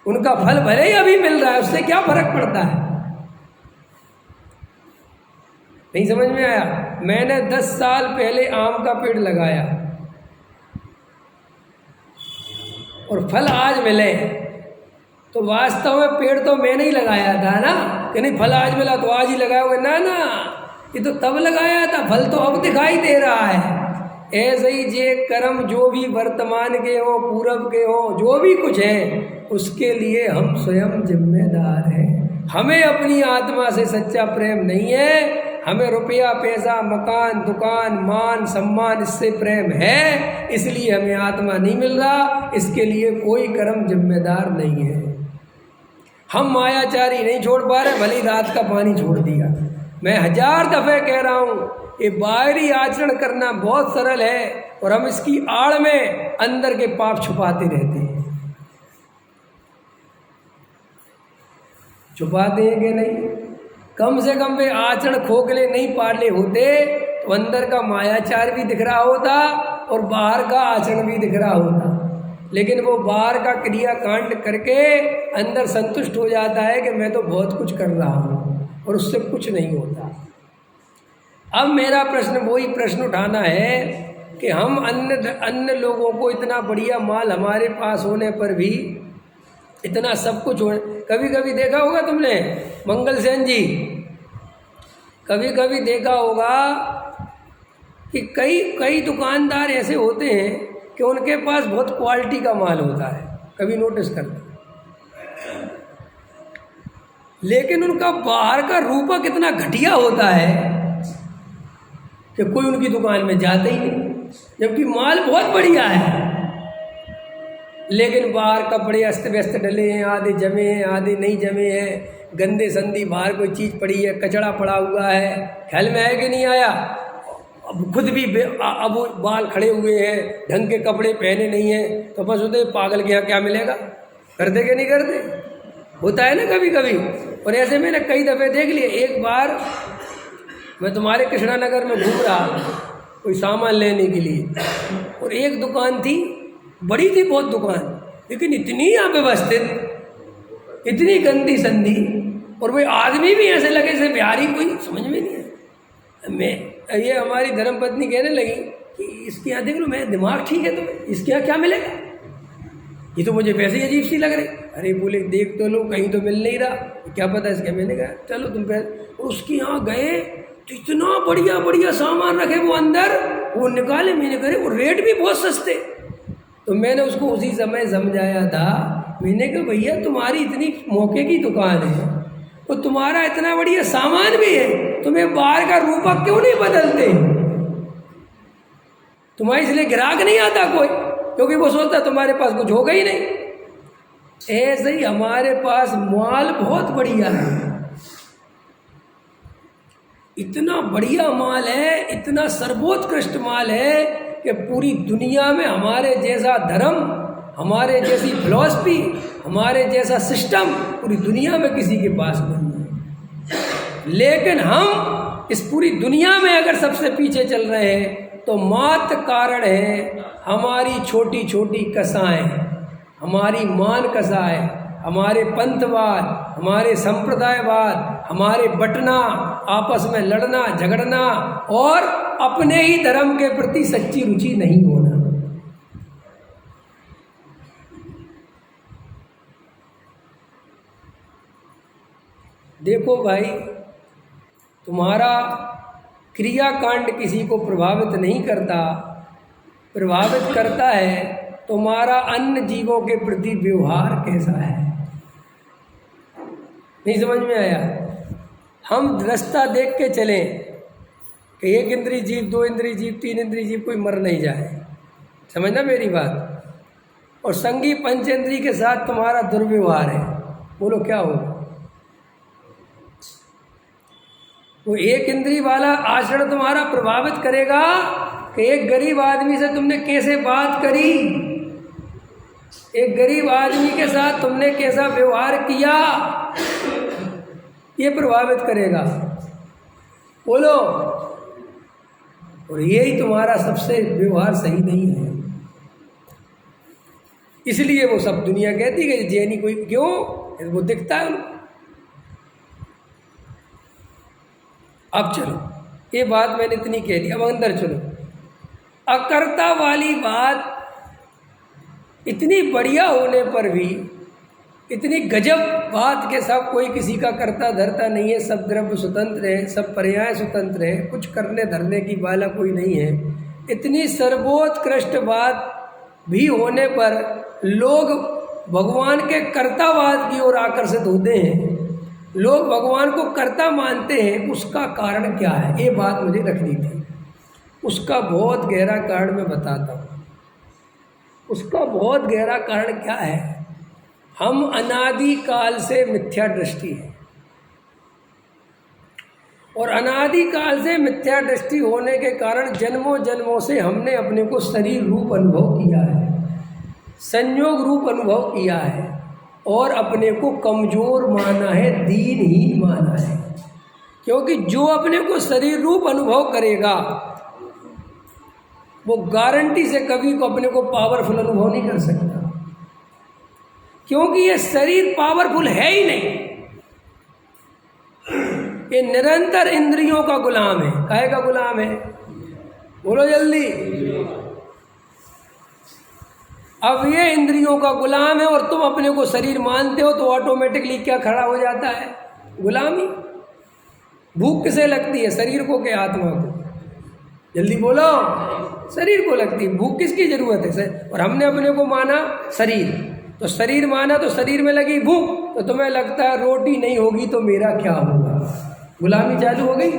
उनका फल भले ही अभी मिल रहा है, उससे क्या फर्क पड़ता है? नहीं समझ में आया? मैंने 10 साल पहले आम का पेड़ लगाया और फल आज मिले, तो वास्तव में पेड़ तो मैंने ही लगाया था ना, कि नहीं फल आज मिला तो आज ही लगाया हुआ। ना, ये तो तब लगाया था, फल तो अब दिखाई दे रहा है। ऐसे ही जे कर्म जो भी वर्तमान के हो, पूर्व के हो, जो भी कुछ है उसके लिए हम स्वयं जिम्मेदार हैं। हमें अपनी आत्मा से सच्चा प्रेम नहीं है। हमें रुपया पैसा मकान दुकान मान सम्मान इससे प्रेम है, इसलिए हमें आत्मा नहीं मिल रहा। इसके लिए कोई कर्म जिम्मेदार नहीं है। हम मायाचारी नहीं छोड़ पा रहे, भली रात का पानी छोड़ दिया। मैं 1000 दफ़े कह रहा हूँ, ये बाहरी आचरण करना बहुत सरल है और हम इसकी आड़ में अंदर के पाप छुपाते रहते हैं। छुपाते हैं कि नहीं? कम से कम वे आचरण खोखले नहीं पाले होते तो अंदर का मायाचार भी दिख रहा होता और बाहर का आचरण भी दिख रहा होता। लेकिन वो बाहर का क्रियाकांड करके अंदर संतुष्ट हो जाता है कि मैं तो बहुत कुछ कर रहा हूँ, और उससे कुछ नहीं होता। अब मेरा प्रश्न वही प्रश्न उठाना है कि हम अन्य लोगों को इतना बढ़िया माल हमारे पास होने पर भी, इतना सब कुछ हो, कभी कभी देखा होगा तुमने मंगल सेन जी, कभी कभी देखा होगा कि कई दुकानदार ऐसे होते हैं कि उनके पास बहुत क्वालिटी का माल होता है, कभी नोटिस करना, लेकिन उनका बाहर का रूपक इतना घटिया होता है कि कोई उनकी दुकान में जाता ही नहीं, जबकि माल बहुत बढ़िया है। लेकिन बाहर कपड़े अस्त व्यस्त डले हैं, आधे जमे हैं आधे नहीं जमे हैं, गंदे संदी बाहर कोई चीज़ पड़ी है, कचड़ा पड़ा हुआ है, ख्याल में आया कि नहीं आया? अब खुद भी अब बाल खड़े हुए हैं, ढंग के कपड़े पहने नहीं हैं, तो बस होते पागल के यहाँ क्या मिलेगा? करते कि नहीं करते? होता है ना कभी कभी। और ऐसे मैंने कई दफ़े देख लिए। एक बार मैं तुम्हारे कृष्णा नगर में घूम रहा कोई सामान लेने के लिए, और एक दुकान थी, बड़ी थी बहुत दुकान, लेकिन इतनी अव्यवस्थित, इतनी गंदी संदी, और वो आदमी भी ऐसे लगे जैसे बिहारी, कोई समझ में नहीं है। ये हमारी धर्मपत्नी कहने लगी कि इसके यहाँ देख लो, मेरा दिमाग ठीक है, तो इसके यहाँ क्या मिलेगा? ये तो मुझे वैसे ही अजीब सी लग रही। अरे बोले देख तो लो, कहीं तो मिल नहीं रहा, क्या पता इसके मिलेगा, चलो तुम पैसे। उसके यहाँ गए तो इतना बढ़िया बढ़िया सामान रखे वो अंदर, वो निकाले, मैंने करे, और रेट भी बहुत सस्ते। तो मैंने उसको उसी समय समझाया था, मैंने कहा भैया तुम्हारी इतनी मौके की दुकान है और तुम्हारा इतना बढ़िया सामान भी है, तुम्हें बाहर का रूपक क्यों नहीं बदलते? तुम्हारे इसलिए ग्राहक नहीं आता कोई, क्योंकि वो सोचता तुम्हारे पास कुछ होगा ही नहीं। ऐसे ही हमारे पास माल बहुत बढ़िया है, इतना बढ़िया माल है, इतना सर्वोत्कृष्ट माल है कि पूरी दुनिया में हमारे जैसा धर्म, हमारे जैसी फिलॉसफी, हमारे जैसा सिस्टम पूरी दुनिया में किसी के पास नहीं है। लेकिन हम इस पूरी दुनिया में अगर सबसे पीछे चल रहे हैं तो मात्र कारण है हमारी छोटी छोटी कसाएं, हमारी मान कसाएं, हमारे पंथवाद, हमारे संप्रदायवाद, हमारे बंटना, आपस में लड़ना झगड़ना, और अपने ही धर्म के प्रति सच्ची रुचि नहीं होना। देखो भाई, तुम्हारा क्रियाकांड किसी को प्रभावित नहीं करता, प्रभावित करता है तुम्हारा अन्य जीवों के प्रति व्यवहार कैसा है। नहीं समझ में आया? हम रास्ता देख के चलें कि एक इंद्रिय जीव, दो इंद्रिय जीव, तीन इंद्रिय जीव कोई मर नहीं जाए, समझना मेरी बात। और संगी पंचेंद्रिय के साथ तुम्हारा दुर्व्यवहार है, बोलो क्या होगा? वो एक इंद्रिय वाला आचरण तुम्हारा प्रभावित करेगा कि एक गरीब आदमी से तुमने कैसे बात करी, एक गरीब आदमी के साथ तुमने कैसा व्यवहार किया, ये प्रभावित करेगा, बोलो। और यही तुम्हारा सबसे व्यवहार सही नहीं है। इसलिए वो सब दुनिया कहती है कि जैनी कोई, क्यों? वो दिखता है उनको। अब चलो, ये बात मैंने इतनी कह दी, अब अंदर चलो। अकर्ता वाली बात इतनी बढ़िया होने पर भी, इतनी गजब बात के सब कोई किसी का कर्ता धरता नहीं है, सब द्रव्य स्वतंत्र है, सब पर्याय स्वतंत्र है, कुछ करने धरने की बाला कोई नहीं है, इतनी सर्वोत्कृष्ट बात भी होने पर लोग भगवान के कर्तावाद की ओर आकर्षित होते हैं, लोग भगवान को कर्ता मानते हैं। उसका कारण क्या है? ये बात मुझे रखनी थी। उसका बहुत गहरा कारण मैं बताता हूँ। उसका बहुत गहरा कारण क्या है? हम अनादि काल से मिथ्या दृष्टि है, और अनादि काल से मिथ्या दृष्टि होने के कारण जन्मों जन्मों से हमने अपने को शरीर रूप अनुभव किया है, संयोग रूप अनुभव किया है, और अपने को कमजोर माना है, दीनहीन माना है। क्योंकि जो अपने को शरीर रूप अनुभव करेगा वो गारंटी से कभी को अपने को पावरफुल अनुभव नहीं कर सकता, क्योंकि ये शरीर पावरफुल है ही नहीं। ये निरंतर इंद्रियों का गुलाम है। काहे का गुलाम है? बोलो जल्दी। अब ये इंद्रियों का गुलाम है और तुम अपने को शरीर मानते हो, तो ऑटोमेटिकली क्या खड़ा हो जाता है? गुलामी। भूख किसे लगती है? शरीर को के आत्मा को? जल्दी बोलो। शरीर को लगती है। भूख किसकी जरूरत है? और हमने अपने को माना शरीर, तो शरीर माना तो शरीर में लगी भूख, तो तुम्हें लगता है रोटी नहीं होगी तो मेरा क्या होगा? गुलामी चालू हो गई।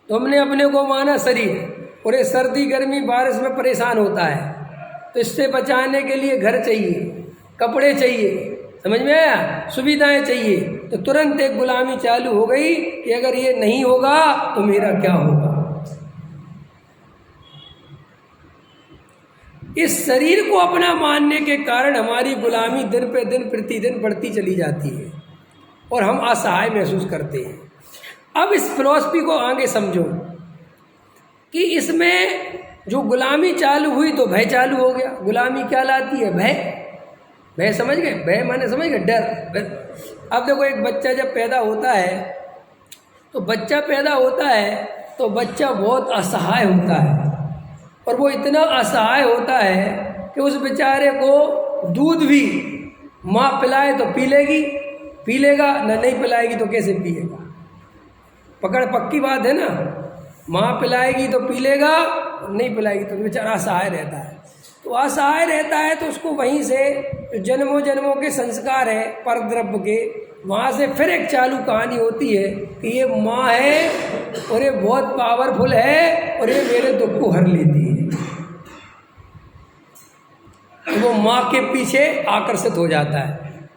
तुमने अपने को माना शरीर, और ये सर्दी गर्मी बारिश में परेशान होता है, तो इससे बचाने के लिए घर चाहिए, कपड़े चाहिए, समझ में आया? सुविधाएं चाहिए, तो तुरंत एक गुलामी चालू हो गई कि अगर ये नहीं होगा तो मेरा क्या होगा। इस शरीर को अपना मानने के कारण हमारी गुलामी दिन पे दिन प्रतिदिन बढ़ती चली जाती है और हम असहाय महसूस करते हैं। अब इस फिलॉसफी को आगे समझो कि इसमें जो गुलामी चालू हुई तो भय चालू हो गया। गुलामी क्या लाती है? भय। भय समझ गए? भय माने समझ गए? डर। अब देखो, एक बच्चा जब पैदा होता है तो बच्चा पैदा होता है तो बच्चा बहुत असहाय होता है, और वो इतना असहाय होता है कि उस बेचारे को दूध भी माँ पिलाए तो पी लेगी, पी लेगा, ना नहीं पिलाएगी तो कैसे पिएगा? पकड़ पक्की बात है ना। माँ पिलाएगी तो पी लेगा, नहीं पिलाएगी तो बेचारा असहाय रहता है। तो असहाय रहता है तो उसको वहीं से जो जन्मों जन्मों के संस्कार है परद्रव्य के, वहाँ से फिर एक चालू कहानी होती है कि ये माँ है और ये बहुत पावरफुल है और ये मेरे दुख को हर लेती है। तो वो माँ के पीछे आकर्षित हो जाता है।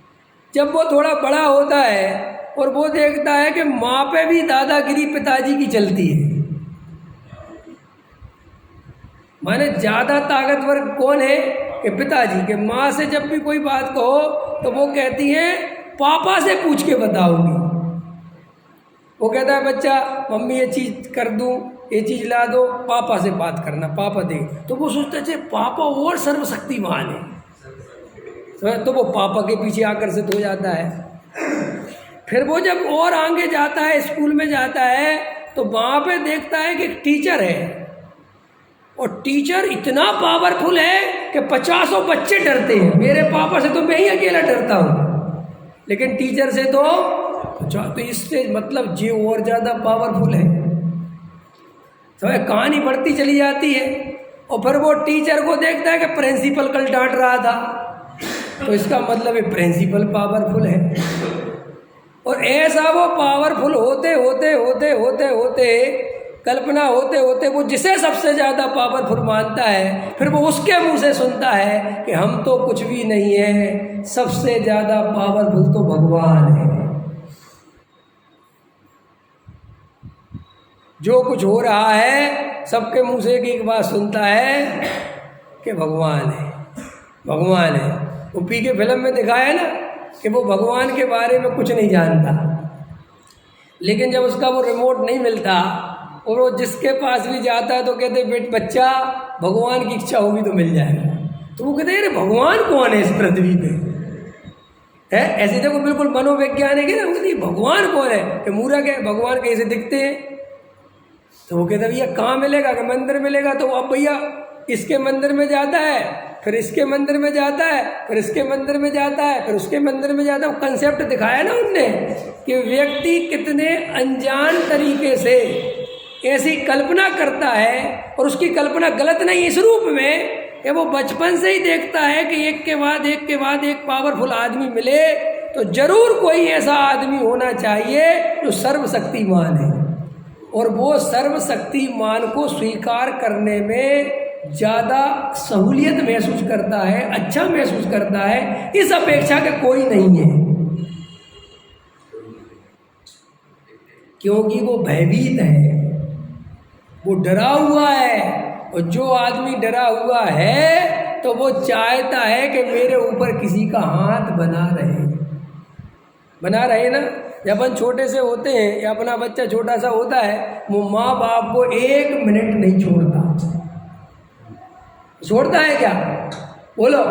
जब वो थोड़ा बड़ा होता है और वो देखता है कि माँ पे भी दादागिरी पिताजी की चलती है, माने ज़्यादा ताकतवर कौन है? कि पिताजी के। माँ से जब भी कोई बात कहो तो वो कहती है पापा से पूछ के बताऊंगी। वो कहता है बच्चा, मम्मी ये चीज़ कर दूं, ये चीज़ ला दो, पापा से बात करना, पापा दे। तो वो सोचता है पापा और सर्वशक्तिमान है, तो वो पापा के पीछे आकर्षित हो जाता है। फिर वो जब और आगे जाता है, स्कूल में जाता है, तो वहाँ पे देखता है कि एक टीचर है, और टीचर इतना पावरफुल है कि 50 बच्चे डरते हैं। मेरे पापा से तो मैं ही अकेला डरता हूँ, लेकिन टीचर से तो इससे मतलब ये और ज़्यादा पावरफुल है। तो कहानी बढ़ती चली जाती है और फिर वो टीचर को देखता है कि प्रिंसिपल कल डांट रहा था, तो इसका मतलब है प्रिंसिपल पावरफुल है। और ऐसा वो पावरफुल होते होते होते होते होते कल्पना होते होते वो जिसे सबसे ज़्यादा पावरफुल मानता है, फिर वो उसके मुंह से सुनता है कि हम तो कुछ भी नहीं है, सबसे ज़्यादा पावरफुल तो भगवान है। जो कुछ हो रहा है सबके मुंह से एक बात सुनता है कि भगवान है, भगवान है। वो पी के फिल्म में दिखाया है ना कि वो भगवान के बारे में कुछ नहीं जानता, लेकिन जब उसका वो रिमोट नहीं मिलता और वो जिसके पास भी जाता है तो कहते बेट बच्चा भगवान की इच्छा होगी तो मिल जाएगा। तो वो कहते अरे भगवान कौन है इस पृथ्वी पे है? ऐसे देखो बिल्कुल मनोवैज्ञानिक है ना, वो कहते भगवान कौन है कि मूरा क्या भगवान कैसे दिखते हैं? तो वो कहते भैया कहाँ मिलेगा कि मंदिर मिलेगा। तो अब भैया इसके मंदिर में जाता है, फिर इसके मंदिर में जाता है, फिर इसके मंदिर में जाता है, फिर उसके मंदिर में जाता है। वो कंसेप्ट दिखाया ना उनने कि व्यक्ति कितने अनजान तरीके से ऐसी कल्पना करता है, और उसकी कल्पना गलत नहीं इस रूप में कि वो बचपन से ही देखता है कि एक के बाद एक के बाद एक पावरफुल आदमी मिले तो जरूर कोई ऐसा आदमी होना चाहिए जो सर्वशक्तिमान है, और वो सर्वशक्तिमान को स्वीकार करने में ज़्यादा सहूलियत महसूस करता है, अच्छा महसूस करता है इस अपेक्षा के कोई नहीं है, क्योंकि वो भयभीत है, वो डरा हुआ है। और जो आदमी डरा हुआ है तो वो चाहता है कि मेरे ऊपर किसी का हाथ बना रहे ना। जब अपन छोटे से होते हैं या अपना बच्चा छोटा सा होता है, वो माँ बाप को 1 मिनट नहीं छोड़ता है क्या? बोलो।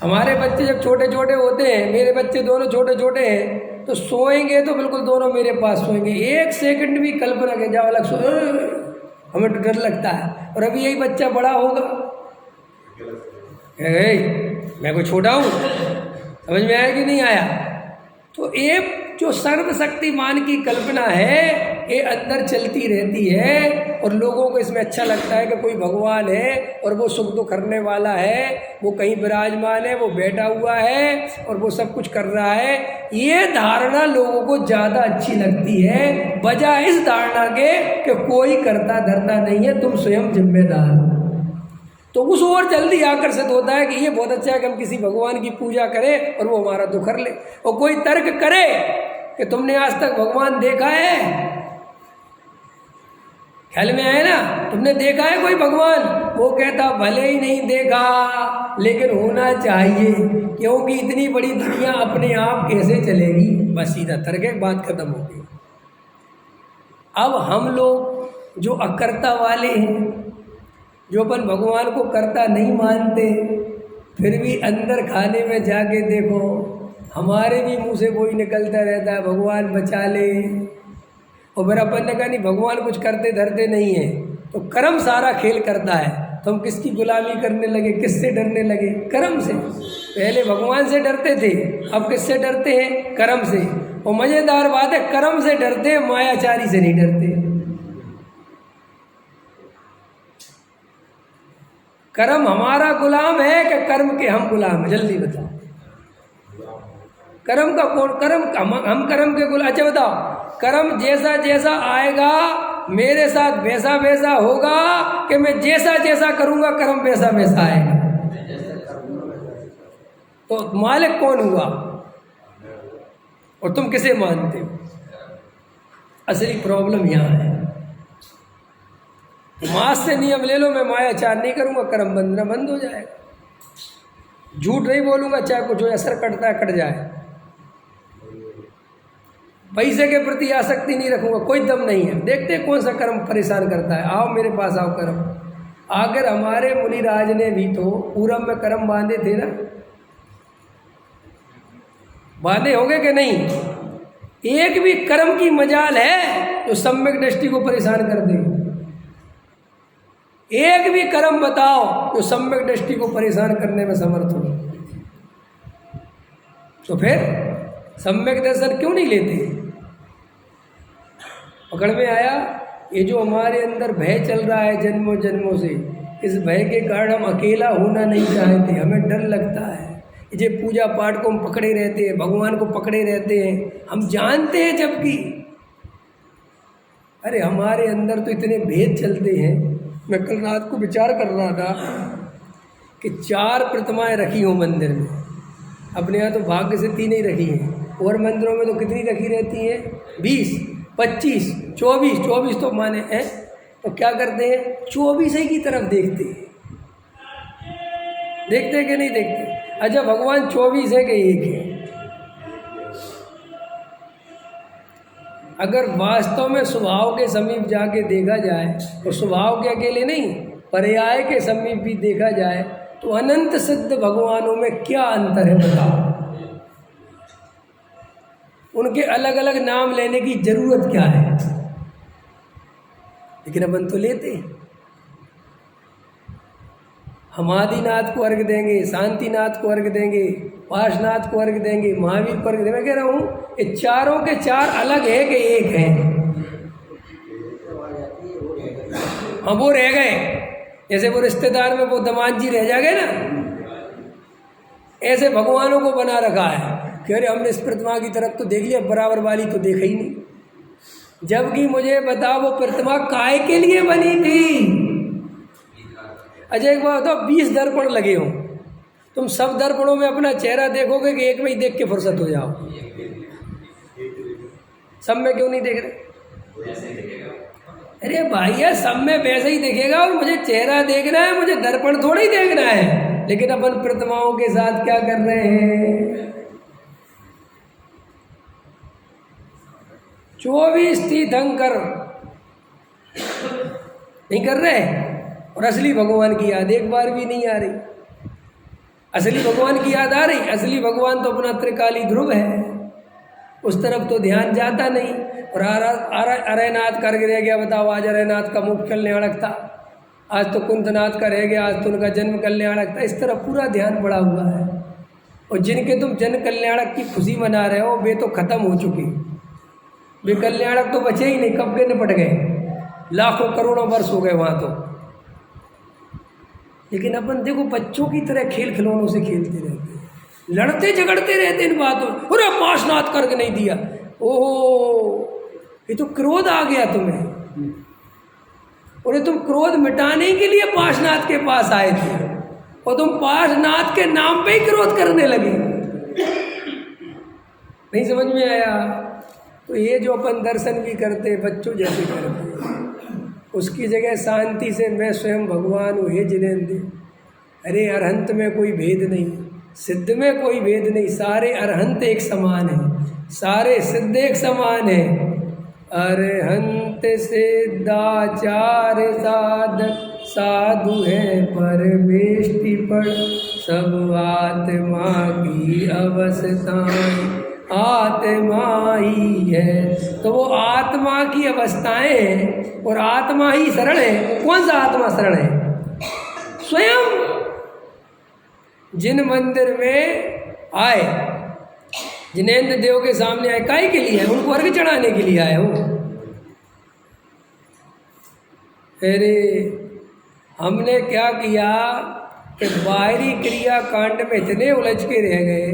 हमारे बच्चे जब छोटे छोटे होते हैं, मेरे बच्चे दोनों छोटे छोटे हैं, तो सोएंगे तो बिल्कुल दोनों मेरे पास सोएंगे, 1 सेकंड भी कल्पना के जाओ अलग सो, हमें तो डर लगता है। और अभी यही बच्चा बड़ा होगा, मैं कोई छोटा हूँ, समझ में आया कि नहीं आया? तो एक जो सर्वशक्तिमान की कल्पना है ये अंदर चलती रहती है, और लोगों को इसमें अच्छा लगता है कि कोई भगवान है और वो सुख दुख करने वाला है, वो कहीं विराजमान है, वो बैठा हुआ है और वो सब कुछ कर रहा है। ये धारणा लोगों को ज़्यादा अच्छी लगती है, बजाय इस धारणा के कि कोई करता धरता नहीं है, तुम स्वयं जिम्मेदार हो। तो उस ओर जल्दी आकर्षित होता है कि ये बहुत अच्छा है कि हम किसी भगवान की पूजा करें और वो हमारा दुख हर ले। और कोई तर्क करे कि तुमने आज तक भगवान देखा है, ख्याल में आया ना, तुमने देखा है कोई भगवान? वो कहता भले ही नहीं देखा लेकिन होना चाहिए, क्योंकि इतनी बड़ी दुनिया अपने आप कैसे चलेगी। बस सीधा तर्क है, बात खत्म हो गई। अब हम लोग जो अकर्ता वाले हैं, जो अपन भगवान को कर्ता नहीं मानते, फिर भी अंदर खाने में जाके देखो हमारे भी मुंह से वही निकलता रहता है, भगवान बचा ले। और फिर अपन ने कहा नहीं भगवान कुछ करते धरते नहीं है, तो कर्म सारा खेल करता है। तो हम किसकी गुलामी करने लगे, किससे डरने लगे? कर्म से। पहले भगवान से डरते थे, अब किससे डरते हैं? कर्म से। और मज़ेदार बात है, कर्म से डरते हैं, मायाचारी से नहीं डरते। कर्म हमारा गुलाम है कि कर्म के हम गुलाम हैं? जल्दी बताओ। कर्म का कौन? कर्म हम कर्म के गुलाम। अच्छा बताओ, कर्म जैसा जैसा आएगा मेरे साथ वैसा वैसा होगा कि मैं जैसा जैसा करूंगा कर्म वैसा वैसा आएगा? तो मालिक कौन हुआ और तुम किसे मानते हो? असली प्रॉब्लम यहाँ है। मास से नियम ले लो, मैं मायाचार नहीं करूंगा, कर्म बंधना बंद हो जाएगा। झूठ नहीं बोलूंगा, चाहे कुछ हो, असर कटता है कट जाए। पैसे के प्रति आसक्ति नहीं रखूंगा, कोई दम नहीं है। देखते कौन सा कर्म परेशान करता है, आओ मेरे पास आओ कर्म। आखिर हमारे मुनिराज ने भी तो पूरब में कर्म बांधे थे ना, बांधे होंगे कि नहीं? एक भी कर्म की मजाल है जो सम्यक दृष्टि को परेशान कर दे? एक भी कर्म बताओ जो सम्यक दृष्टि को परेशान करने में समर्थ हो? तो फिर सम्यक दर्शन क्यों नहीं लेते? पकड़ में आया? ये जो हमारे अंदर भय चल रहा है जन्मों जन्मों से, इस भय के कारण हम अकेला होना नहीं चाहते, हमें डर लगता है। ये पूजा पाठ को हम पकड़े रहते हैं, भगवान को पकड़े रहते हैं, हम जानते हैं जबकि अरे हमारे अंदर तो इतने भेद चलते हैं। मैं कल रात को विचार कर रहा था कि 4 प्रतिमाएं रखी हों मंदिर में, अपने यहाँ तो भाग्य से 3 ही रखी हैं, और मंदिरों में तो कितनी रखी रहती हैं? 20, 25, 24 तो माने हैं। तो क्या करते हैं? 24 ही की तरफ देखते हैं। देखते हैं कि नहीं देखते? अच्छा भगवान 24 है कि एक है? अगर वास्तव में स्वभाव के समीप जाके देखा जाए, तो स्वभाव के अकेले नहीं, पर्याय के समीप भी देखा जाए, तो अनंत सिद्ध भगवानों में क्या अंतर है बताओ? उनके अलग अलग नाम लेने की जरूरत क्या है? लेकिन अपन तो लेते हैं। हम आदिनाथ को अर्घ देंगे, शांतिनाथ को अर्घ देंगे, पाशनाथ को अर्घ देंगे, महावीर को अर्घ देंगे। मैं कह रहा हूँ ये चारों के 4 अलग है कि एक है? हाँ वो रह गए, जैसे वो रिश्तेदार में वो दमाद जी रह जाएंगे ना, ऐसे भगवानों को बना रखा है कि अरे हमने इस प्रतिमा की तरफ तो देख लिया, बराबर वाली तो देखा ही नहीं। जबकि मुझे बताओ वो प्रतिमा काहे के लिए बनी थी? अच्छा एक बात बताओ, 20 दर्पण लगे हों, तुम सब दर्पणों में अपना चेहरा देखोगे कि एक में ही देख के फुर्सत हो जाओ? सब में क्यों नहीं देख रहे? अरे भैया सब में वैसे ही दिखेगा, और मुझे चेहरा देखना है, मुझे दर्पण थोड़ा ही देखना है। लेकिन अपन प्रतिमाओं के साथ क्या कर रहे हैं? 24 तीर्थंकर नहीं कर रहे, और असली भगवान की याद एक बार भी नहीं आ रही। असली भगवान की याद आ रही? असली भगवान तो अपना त्रिकाली ध्रुव है, उस तरफ तो ध्यान जाता नहीं। और अरयनाथ कर रह गया, बताओ आज अरयनाथ का मुख्य कल्याणक था, आज तो कुंतनाथ का रह गया, आज तो उनका जन्म कल्याणक था। इस तरफ पूरा ध्यान पड़ा हुआ है। और जिनके तुम जन कल्याणक की खुशी मना रहे हो वे तो खत्म हो चुके, वे कल्याणक तो बचे ही नहीं, कब के निपट गए, लाखों करोड़ों वर्ष हो गए वहाँ तो। लेकिन अपन देखो बच्चों की तरह खेल खिलौनों से खेलते रहते हैं, लड़ते झगड़ते रहते इन बातों। अरे पाशनाथ करके नहीं दिया, ओहो ये तो क्रोध आ गया तुम्हें, और तुम क्रोध मिटाने के लिए पाशनाथ के पास आए थे, और तुम पाशनाथ के नाम पे ही क्रोध करने लगे। नहीं समझ में आया? तो ये जो अपन दर्शन भी करते बच्चों जैसे करते, उसकी जगह शांति से मैं स्वयं भगवान हूँ हे जिनेंद्र। अरे अरहंत में कोई भेद नहीं, सिद्ध में कोई भेद नहीं, सारे अरहंत एक समान हैं, सारे सिद्ध एक समान हैं। अरहंत सिद्धाचार साधक साधु है परमेष्टि पढ़, सब आत्मा की अवस्थाएं आत्मा ही है। तो वो आत्मा की अवस्थाएं हैं, और आत्मा ही शरण है। कौन सा आत्मा शरण है? स्वयं। जिन मंदिर में आए, जिनेंद्र देव के सामने आए, काहे के लिए? उनको अर्घ चढ़ाने के लिए आए हो। अरे हमने क्या किया कि बाहरी क्रिया कांड में इतने उलझ के रह गए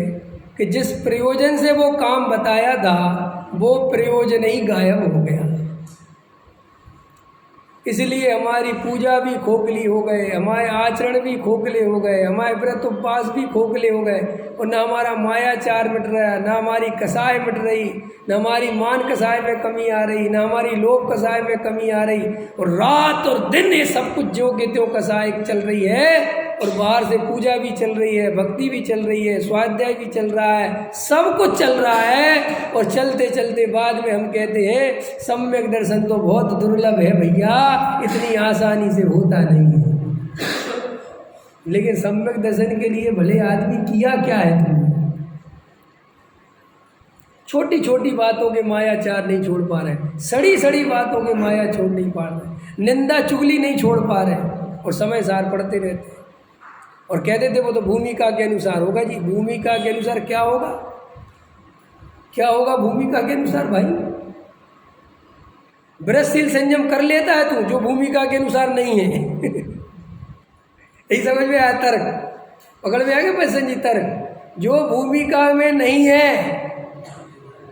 कि जिस प्रयोजन से वो काम बताया था वो प्रयोजन ही गायब हो गया। इसलिए हमारी पूजा भी खोखली हो गए, हमारे आचरण भी खोखले हो गए, हमारे व्रत उपवास भी खोखले हो गए, और ना हमारा मायाचार मिट रहा, ना हमारी कसाय मिट रही, ना हमारी मान कसाय में कमी आ रही, ना हमारी लोभ कसाय में कमी आ रही, और रात और दिन ये सब कुछ जो के त्यों कसाय चल रही है। और बाहर से पूजा भी चल रही है, भक्ति भी चल रही है, स्वाध्याय भी चल रहा है, सब कुछ चल रहा है। और चलते चलते बाद में हम कहते हैं सम्यक दर्शन तो बहुत दुर्लभ है भैया, इतनी आसानी से होता नहीं है। लेकिन सम्यक दर्शन के लिए भले आदमी किया क्या है तुमने? छोटी छोटी बातों के मायाचार नहीं छोड़ पा रहे, सड़ी सड़ी बातों के माया छोड़ नहीं पा रहे, निंदा चुगली नहीं छोड़ पा रहे, और समय सार पढ़ते रहते। और कहते थे वो तो भूमिका के अनुसार होगा जी। भूमिका के अनुसार क्या होगा? क्या होगा भूमिका के अनुसार भाई? व्रतशील संयम कर लेता है तू, जो भूमिका के अनुसार नहीं है। यही समझ में आया तर्क? पकड़ में आ गया पैसे जी तर्क? जो भूमिका में नहीं है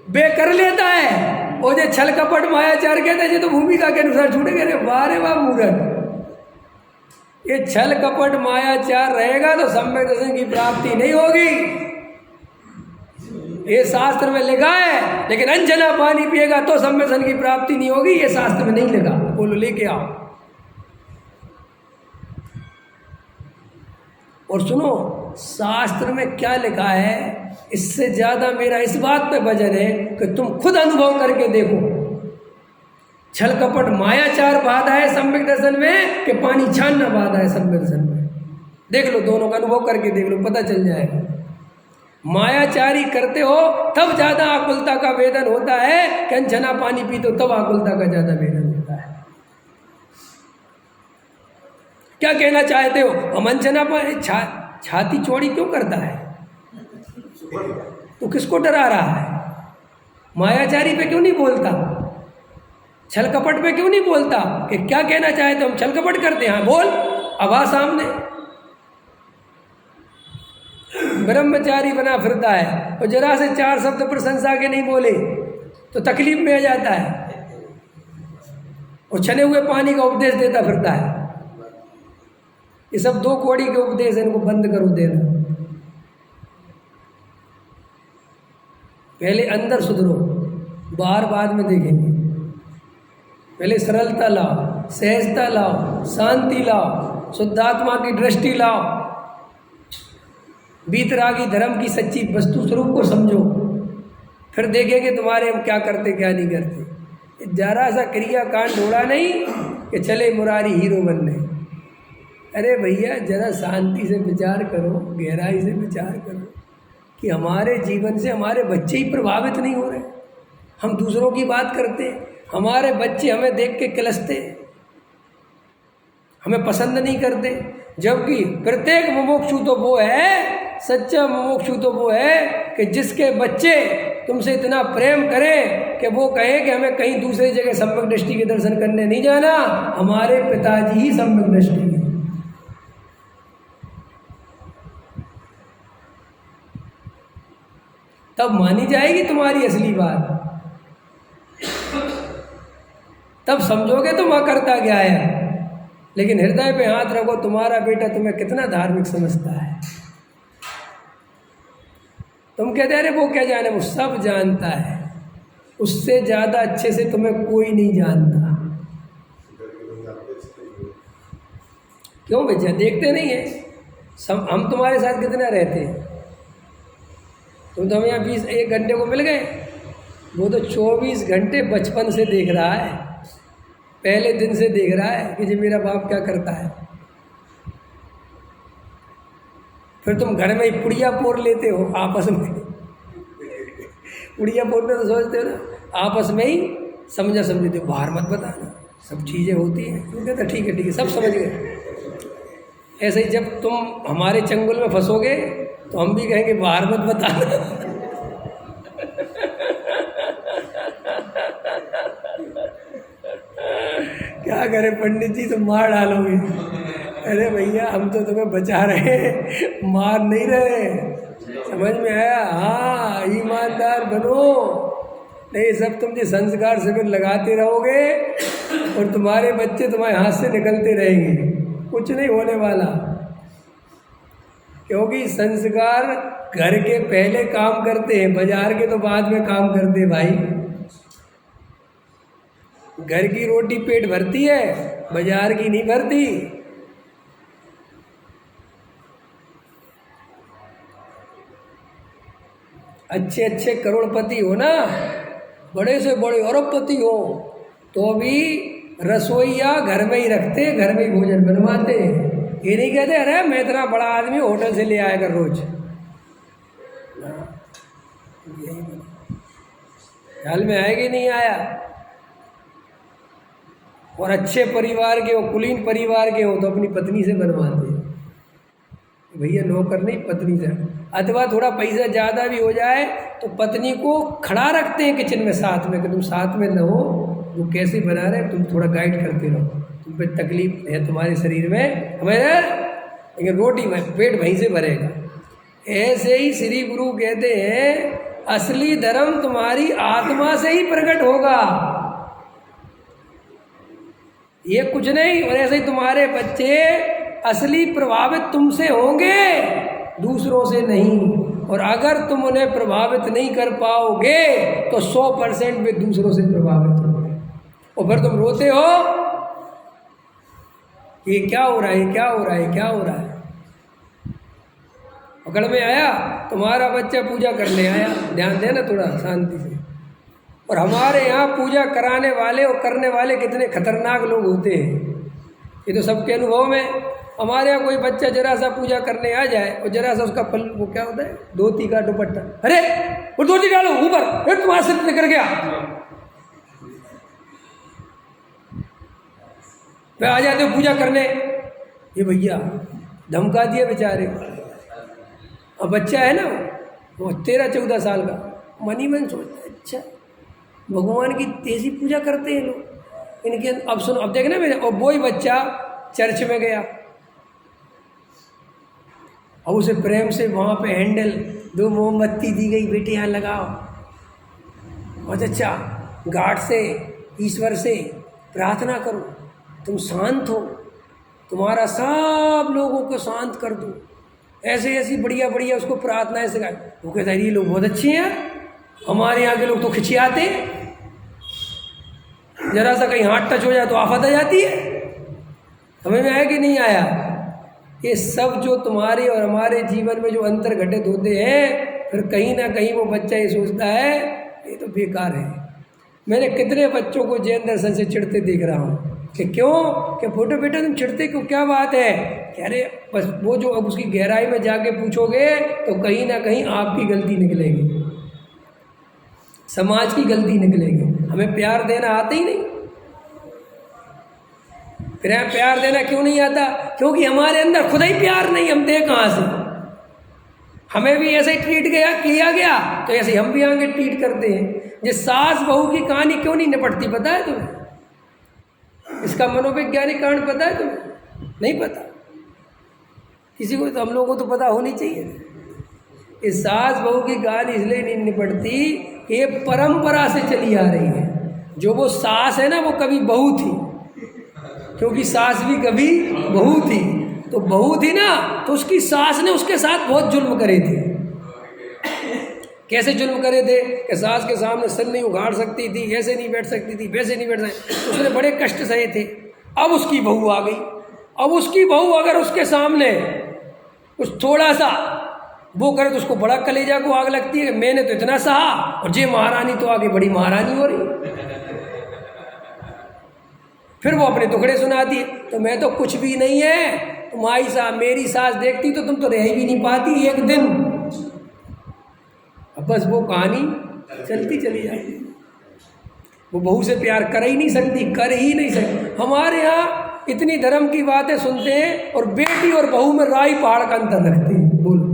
वे कर लेता है, और जो छल कपट मायाचार कहते हैं ये तो भूमिका के अनुसार छूटेंगे। अरे वाह रे वाह मूर्ख, ये छल कपट मायाचार रहेगा तो सम्यक दर्शन की प्राप्ति नहीं होगी। ये शास्त्र में लिखा है, लेकिन अनजना पानी पिएगा तो सम्यक दर्शन की प्राप्ति नहीं होगी, ये शास्त्र में नहीं लिखा। बोलो लेके आओ। और सुनो शास्त्र में क्या लिखा है, इससे ज्यादा मेरा इस बात पे वजन है कि तुम खुद अनुभव करके देखो। छल कपट मायाचार बाधा है सम्यक दर्शन में कि पानी छानना बाधा है सम्यक दर्शन में? देख लो, दोनों का अनुभव करके देख लो, पता चल जाएगा। मायाचारी करते हो तब ज्यादा आकुलता का वेदन होता है कि अनछना पानी पी तो तब आकुलता का ज्यादा वेदन होता है। क्या कहना चाहते हो? हम अनछना छाती चौड़ी क्यों करता है? तो किसको डरा रहा है? मायाचारी पे क्यों नहीं बोलता? छल कपट पे क्यों नहीं बोलता कि क्या कहना चाहते हो? हम छल कपट करते हैं, बोल आवाज सामने। ब्रह्मचारी बना फिरता है और जरा से चार शब्द प्रशंसा के नहीं बोले तो तकलीफ में आ जाता है, और छने हुए पानी का उपदेश देता फिरता है। ये सब दो कौड़ी के उपदेश है, इनको बंद करो देना। पहले अंदर सुधरो, बाहर बाद में देखेंगे। पहले सरलता लाओ, सहजता लाओ, शांति लाओ, शुद्धात्मा की दृष्टि लाओ, बीतरागी धर्म की सच्ची वस्तु स्वरूप को समझो, फिर देखेंगे तुम्हारे हम क्या करते क्या नहीं करते। जरा सा क्रिया कांड होड़ा नहीं कि चले मुरारी हीरो बनने। अरे भैया जरा शांति से विचार करो, गहराई से विचार करो कि हमारे जीवन से हमारे बच्चे ही प्रभावित नहीं हो रहे। हम दूसरों की बात करते, हमारे बच्चे हमें देख के किलसते, हमें पसंद नहीं करते। जबकि प्रत्येक मुमुक्षु तो वो है, सच्चा मुमुक्षु तो वो है कि जिसके बच्चे तुमसे इतना प्रेम करें कि वो कहे कि हमें कहीं दूसरी जगह सम्यक दृष्टि के दर्शन करने नहीं जाना, हमारे पिताजी ही सम्यक दृष्टि है। तब मानी जाएगी तुम्हारी असली बात, तब समझोगे तुम करता क्या है। लेकिन हृदय पे हाथ रखो, तुम्हारा बेटा तुम्हें कितना धार्मिक समझता है। तुम कहते अरे वो क्या जाने, वो सब जानता है, उससे ज़्यादा अच्छे से तुम्हें कोई नहीं जानता। क्यों भैया देखते नहीं है? सब हम तुम्हारे साथ कितना रहते हैं? तुम तो हमें यहाँ 21 घंटे को मिल गए, वो तो 24 घंटे बचपन से देख रहा है, पहले दिन से देख रहा है कि जी मेरा बाप क्या करता है। फिर तुम घर में ही पुड़िया पोर लेते हो आपस में। पुड़िया पोरने तो सोचते हो ना, आपस में ही समझा समझते हो, बाहर मत बताना, सब चीज़ें होती हैं। तुम कहते ठीक है सब समझ गए। ऐसे ही जब तुम हमारे चंगुल में फंसोगे तो हम भी कहेंगे बाहर मत बताना। क्या करें पंडित जी, तो मार डालोगे। अरे भैया हम तो तुम्हें बचा रहे हैं, मार नहीं रहे। समझ में आया? हाँ ईमानदार बनो, नहीं सब तुम जो संस्कार शिविर लगाते रहोगे और तुम्हारे बच्चे तुम्हारे हाथ से निकलते रहेंगे, कुछ नहीं होने वाला। क्योंकि संस्कार घर के पहले काम करते हैं, बाजार के तो बाद में काम करते हैं भाई। घर की रोटी पेट भरती है, बाजार की नहीं भरती। अच्छे अच्छे करोड़पति हो ना, बड़े से बड़े अरबपति हो, तो भी रसोईया घर में ही रखते, घर में ही भोजन बनवाते। ये नहीं कहते अरे मैं इतना बड़ा आदमी होटल से ले आया कर रोज। ख्याल में आया कि नहीं आया? और अच्छे परिवार के हो, कुलीन परिवार के हो, तो अपनी पत्नी से बनवाते हैं। भैया नौकर नहीं, पत्नी से। अथवा थोड़ा पैसा ज़्यादा भी हो जाए तो पत्नी को खड़ा रखते हैं किचन में साथ में कि तुम साथ में रहो, वो कैसे बना रहे तुम थोड़ा गाइड करते रहो, तुम पे तकलीफ है तुम्हारे शरीर में, हमें लेकिन रोटी में पेट वहीं से भरेगा। ऐसे ही श्री गुरु कहते हैं असली धर्म तुम्हारी आत्मा से ही प्रकट होगा, ये कुछ नहीं। और ऐसे ही तुम्हारे बच्चे असली प्रभावित तुमसे होंगे, दूसरों से नहीं। और अगर तुम उन्हें प्रभावित नहीं कर पाओगे तो 100% वे दूसरों से प्रभावित होंगे। और फिर तुम रोते हो ये क्या हो रहा है, क्या हो रहा है, क्या हो रहा है। पकड़ में आया, तुम्हारा बच्चा पूजा करने आया, ध्यान देना थोड़ा शांति से। और हमारे यहाँ पूजा कराने वाले और करने वाले कितने खतरनाक लोग होते हैं, ये तो सबके अनुभव में। हमारे यहाँ कोई बच्चा जरा सा पूजा करने आ जाए और जरा सा उसका पल वो क्या होता है, धोती का दुपट्टा, अरे वो धोती डालो ऊपर, फिर तुम्हारा सिर निकल गया, वे आ जाते हो पूजा करने, ये भैया धमका दिए बेचारे। अब बच्चा है ना वो 13-14 साल का, मन ही मन सोचता है अच्छा भगवान की तेजी पूजा करते हैं लोग इनके। अब सुनो, अब देखना मेरे, और वही बच्चा चर्च में गया, अब उसे प्रेम से वहाँ पे हैंडल 2 मोमबत्ती दी गई, बेटे यहाँ लगाओ, बहुत अच्छा, गार्ड से ईश्वर से प्रार्थना करो तुम शांत हो, तुम्हारा सब लोगों को शांत कर दो, ऐसे ऐसी बढ़िया बढ़िया उसको प्रार्थनाएं सिखाए। वो कहता है ये लोग बहुत अच्छे हैं, हमारे यहाँ के लोग तो खिंचियाते हैं, जरा सा कहीं हाथ टच हो जाए तो आफत आ जाती है। समझ में आया कि नहीं आया? ये सब जो तुम्हारे और हमारे जीवन में जो अंतर घटित होते हैं, फिर कहीं ना कहीं वो बच्चा ये सोचता है ये तो बेकार है। मैंने कितने बच्चों को जैन दर्शन से चिढ़ते देख रहा हूँ कि क्यों, कि फोटो बेटा तुम चिढ़ते क्यों, क्या बात है, कह रहे बस वो जो अब उसकी गहराई में जाके पूछोगे तो कहीं ना कहीं आपकी गलती निकलेगी, समाज की गलती निकलेगी। हमें प्यार देना आता ही नहीं। फिर प्यार देना क्यों नहीं आता? क्योंकि हमारे अंदर खुद ही प्यार नहीं, हम दे कहाँ से? हमें भी ऐसे ही ट्रीट किया गया तो ऐसे हम भी आगे ट्रीट करते हैं। जिस सास बहू की कहानी क्यों नहीं निपटती पता है तुम्हें? इसका मनोवैज्ञानिक कारण पता है तुम्हें? नहीं पता किसी को, तो हम लोगों को तो पता होनी चाहिए। इस सास बहू की कहानी इसलिए नहीं निपटती कि ये परंपरा से चली आ रही है। जो वो सास है ना वो कभी बहू थी, क्योंकि सास भी कभी बहू थी, तो बहू थी ना तो उसकी सास ने उसके साथ बहुत जुल्म करे थे। कैसे जुल्म करे थे कि सास के सामने सर नहीं उगाड़ सकती थी, ऐसे नहीं बैठ सकती थी, वैसे नहीं बैठ सकती, उसने बड़े कष्ट सहे थे। अब उसकी बहू आ गई, अब उसकी बहू अगर उसके सामने कुछ थोड़ा सा वो करे तो उसको बड़ा कलेजा को आग लगती है कि मैंने तो इतना सहा और जे महारानी तो आगे बड़ी महारानी हो रही। फिर वो अपने टुकड़े सुनाती है, तो मैं तो कुछ भी नहीं है, तुम्हारी सास मेरी सास देखती तो तुम तो रह भी नहीं पाती एक दिन। अब बस वो कहानी चलती चली जाएगी। वो बहू से प्यार कर ही नहीं सकती, कर ही नहीं सकती। हमारे यहाँ इतनी धर्म की बातें सुनते हैं और बेटी और बहू में राई पहाड़ का अंतर रखते हैं। बोलो,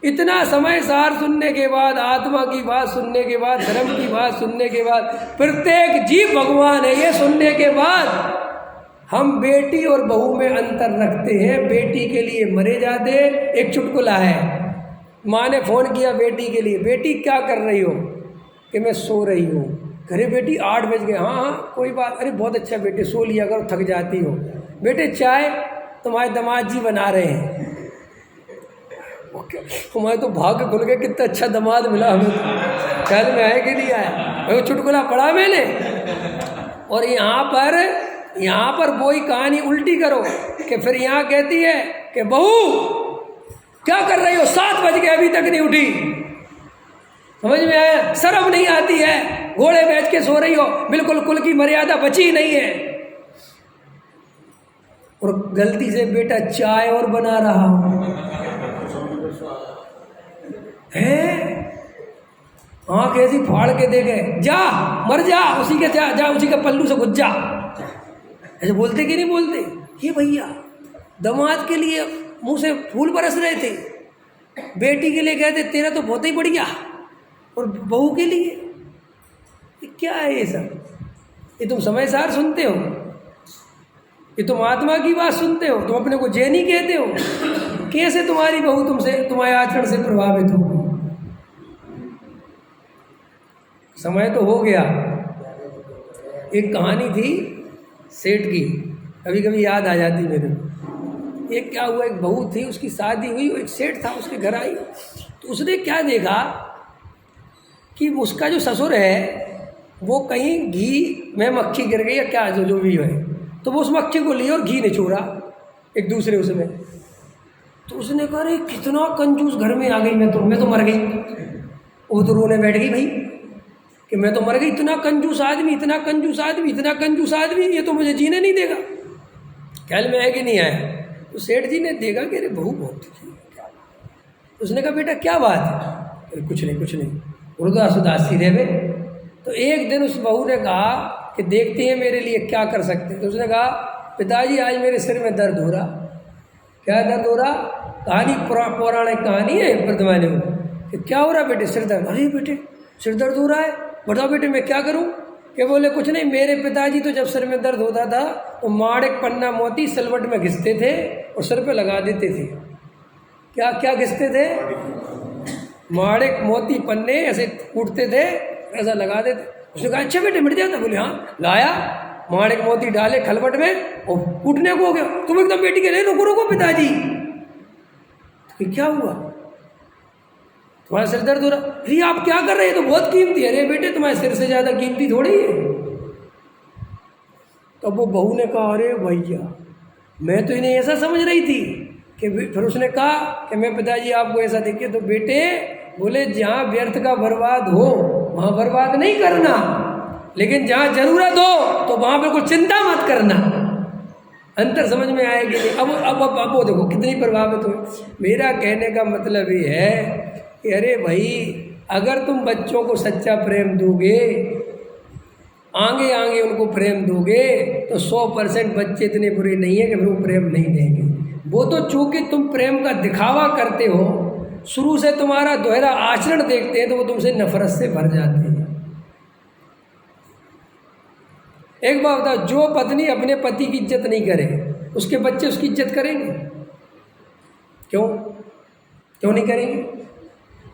इतना समय सार सुनने के बाद, आत्मा की बात सुनने के बाद, धर्म की बात सुनने के बाद, प्रत्येक जीव भगवान है ये सुनने के बाद, हम बेटी और बहू में अंतर रखते हैं। बेटी के लिए मरे जाते हैं। एक चुटकुला है, माँ ने फ़ोन किया बेटी के लिए, बेटी क्या कर रही हो? कि मैं सो रही हूँ। घरे बेटी 8 बज गए। हाँ हाँ कोई बात, अरे बहुत अच्छा बेटे सो लिया करो, थक जाती हो। बेटे चाय तुम्हारे दामाद जी बना रहे हैं। हमारे तो भाग्य खुल गए, कितना अच्छा दामाद मिला हमें। ख्याल में आया कि नहीं आया? वो चुटकुला पढ़ा मैंने। और यहाँ पर वही कहानी उल्टी करो कि फिर यहाँ कहती है कि बहू क्या कर रही हो, 7 बज गए अभी तक नहीं उठी। समझ में आया? शर्म नहीं आती है, घोड़े बेच के सो रही हो, बिल्कुल कुल की मर्यादा बची नहीं है। और गलती से बेटा चाय और बना रहा हूं है, आँख ऐसी फाड़ के दे गए, जा मर जा, उसी के जा उसी के पल्लू से घुस जा। ऐसे बोलते कि नहीं बोलते? ये भैया दामाद के लिए मुंह से फूल बरस रहे थे, बेटी के लिए कहते तेरा तो बहुत ही बढ़िया, और बहू के लिए ये क्या है ये सब? ये तुम समय सार सुनते हो, ये तुम आत्मा की बात सुनते हो, तुम अपने को जैनी कहते हो। कैसे तुम्हारी बहू तुमसे, तुम्हारे आचरण से प्रभावित होगी? समय तो हो गया। एक कहानी थी सेठ की, कभी कभी याद आ जाती मेरे को। एक क्या हुआ, एक बहू थी, उसकी शादी हुई, एक सेठ था उसके घर आई, तो उसने क्या देखा कि उसका जो ससुर है वो कहीं घी में मक्खी गिर गई या क्या, जो भी है, तो वो उस मक्खी को लिया और घी निचोड़ा एक दूसरे उसमें। तो उसने कहा अरे कितना कंजूस घर में आ गई, मैं तो मर गई। वो तो रोने बैठ गई भाई कि मैं तो मर गई, इतना कंजूस आदमी, इतना कंजूस आदमी, इतना कंजूस आदमी, ये तो मुझे जीने नहीं देगा। ख्याल में है कि नहीं आया? तो सेठ जी ने देखा कि अरे बहू बहुत दुखी है, क्या बात? उसने कहा बेटा क्या बात है? अरे कुछ नहीं, उदास उदास सी रहे। तो एक दिन उस बहू ने कहा कि देखते हैं मेरे लिए क्या कर सकते हैं। तो उसने कहा पिताजी आज मेरे सिर में दर्द हो रहा। क्या दर्द हो रहा? कहानी पौराणिक कहानी है वर्तमान में कि क्या हो रहा बेटे? सिर दर्द। अरे बेटे सिर दर्द हो रहा है, बताओ बेटे मैं क्या करूं? क्या बोले कुछ नहीं, मेरे पिताजी तो जब सिर में दर्द होता था तो माड़क पन्ना मोती सिलवट में घिसते थे और सिर पे लगा देते थे। क्या क्या घिसते थे? माड़क मोती पन्ने ऐसे कूटते थे, ऐसा लगा देते। उसने कहा अच्छा बेटे मिट जाता? बोले हाँ। लाया माड़क मोती डाले खलबट में और कूटने को हो गया। तुम एकदम बेटी के लिए रुको पिताजी। तो क्या हुआ? तुम्हारा सिर दर्द हो रहा? अरे आप क्या कर रहे हैं, तो बहुत कीमती है। अरे बेटे तुम्हारे सिर से ज़्यादा कीमती थोड़ी है। तो वो बहू ने कहा अरे भैया मैं तो इन्हें ऐसा समझ रही थी कि, फिर उसने कहा कि मैं पिताजी आपको ऐसा देखिए। तो बेटे बोले जहाँ व्यर्थ का बर्बाद हो वहाँ बर्बाद नहीं करना, लेकिन जहाँ जरूरत हो तो वहाँ बिल्कुल चिंता मत करना। अंतर समझ में आएगी नहीं? अब वो देखो कितनी प्रभावित हो। मेरा कहने का मतलब ये है कि अरे भाई अगर तुम बच्चों को सच्चा प्रेम दोगे, आगे आगे उनको प्रेम दोगे, तो 100% बच्चे इतने बुरे नहीं है कि फिर वो प्रेम नहीं देंगे। वो तो चूंकि तुम प्रेम का दिखावा करते हो, शुरू से तुम्हारा दोहरा आचरण देखते हैं, तो वो तुमसे नफरत से भर जाते हैं। एक बात बताओ, जो पत्नी अपने पति की इज्जत नहीं करे उसके बच्चे उसकी इज्जत करेंगे? क्यों नहीं करेंगे?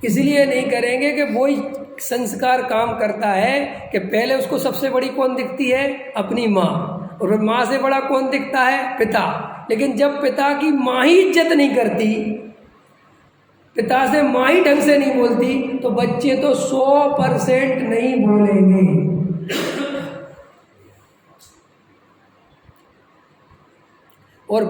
इसलिए नहीं करेंगे कि वही संस्कार काम करता है कि पहले उसको सबसे बड़ी कौन दिखती है? अपनी माँ, और फिर माँ से बड़ा कौन दिखता है? पिता। लेकिन जब पिता की माँ ही इज्जत नहीं करती, पिता से माँ ही ढंग से नहीं बोलती, तो बच्चे तो 100% नहीं बोलेंगे। और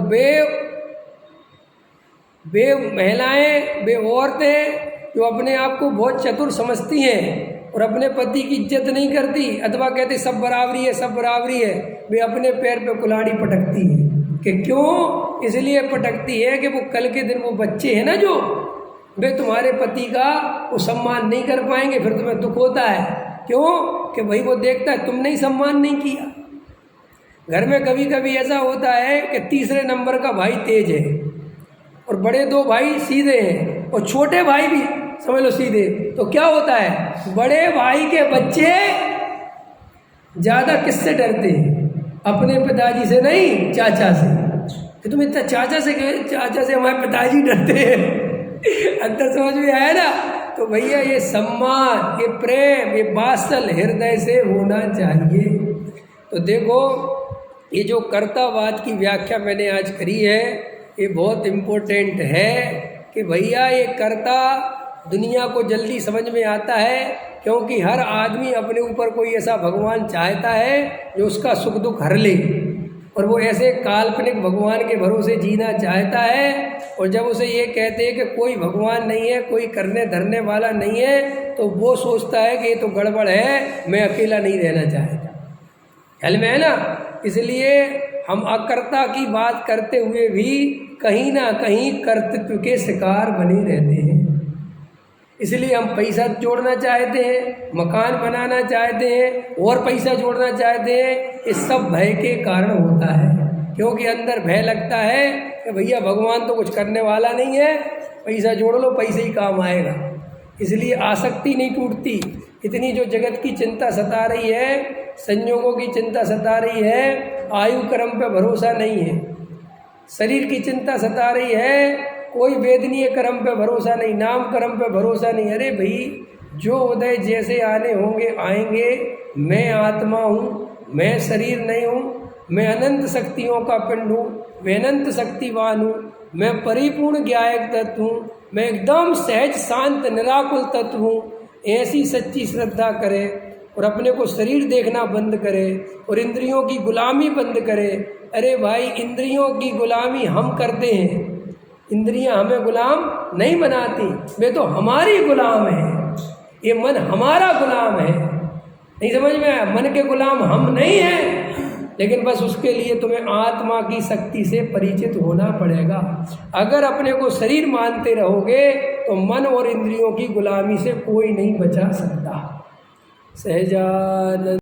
वे महिलाएं, वे औरतें जो अपने आप को बहुत चतुर समझती हैं और अपने पति की इज्जत नहीं करती, अथवा कहते सब बराबरी है, वे अपने पैर पे कुल्हाड़ी पटकती हैं। कि क्यों? इसलिए पटकती है कि वो कल के दिन वो बच्चे हैं ना जो, वे तुम्हारे पति का वो सम्मान नहीं कर पाएंगे, फिर तुम्हें दुख होता है। क्यों? कि भाई वो देखता है तुमने ही सम्मान नहीं किया। घर में कभी कभी ऐसा होता है कि तीसरे नंबर का भाई तेज है और बड़े 2 भाई सीधे हैं और छोटे भाई भी समझ लो सीधे। तो क्या होता है, बड़े भाई के बच्चे ज़्यादा किससे डरते हैं? अपने पिताजी से नहीं, चाचा से। कि तुम इतना चाचा से हमारे पिताजी डरते हैं। अंतर समझ में आया ना? तो भैया ये सम्मान, ये प्रेम, ये वात्सल हृदय से होना चाहिए। तो देखो ये जो कर्तावाद की व्याख्या मैंने आज करी है, ये बहुत इम्पोर्टेंट है कि भैया ये कर्ता दुनिया को जल्दी समझ में आता है, क्योंकि हर आदमी अपने ऊपर कोई ऐसा भगवान चाहता है जो उसका सुख दुख हर ले, और वो ऐसे काल्पनिक भगवान के भरोसे जीना चाहता है। और जब उसे ये कहते हैं कि कोई भगवान नहीं है, कोई करने धरने वाला नहीं है, तो वो सोचता है कि ये तो गड़बड़ है, मैं अकेला नहीं रहना चाहता। ख्याल में है ना? इसलिए हम अकर्ता की बात करते हुए भी कहीं ना कहीं कर्तृत्व के शिकार बने रहते हैं। इसलिए हम पैसा जोड़ना चाहते हैं, मकान बनाना चाहते हैं, और पैसा जोड़ना चाहते हैं। ये सब भय के कारण होता है, क्योंकि अंदर भय लगता है कि भैया भगवान तो कुछ करने वाला नहीं है, पैसा जोड़ लो, पैसे ही काम आएगा। इसलिए आसक्ति नहीं टूटती। इतनी जो जगत की चिंता सता रही है, संयोगों की चिंता सता रही है, आयु कर्म पे भरोसा नहीं है, शरीर की चिंता सता रही है, कोई वेदनीय कर्म पे भरोसा नहीं, नाम कर्म पे भरोसा नहीं। अरे भाई, जो उदय जैसे आने होंगे आएंगे। मैं आत्मा हूँ, मैं शरीर नहीं हूँ, मैं अनंत शक्तियों का पिंड हूँ, मैं अनंत शक्तिवान हूँ, मैं परिपूर्ण ज्ञायक तत्व हूँ, मैं एकदम सहज शांत निराकुल तत्व हूँ। ऐसी सच्ची श्रद्धा करे और अपने को शरीर देखना बंद करे और इंद्रियों की गुलामी बंद करे। अरे भाई, इंद्रियों की गुलामी हम करते हैं, इंद्रियां हमें गुलाम नहीं बनाती। वे तो हमारी गुलाम है, ये मन हमारा गुलाम है। नहीं समझ में आया? मन के गुलाम हम नहीं हैं, लेकिन बस उसके लिए तुम्हें आत्मा की शक्ति से परिचित होना पड़ेगा। अगर अपने को शरीर मानते रहोगे तो मन और इंद्रियों की गुलामी से कोई नहीं बचा सकता। सहजानंद।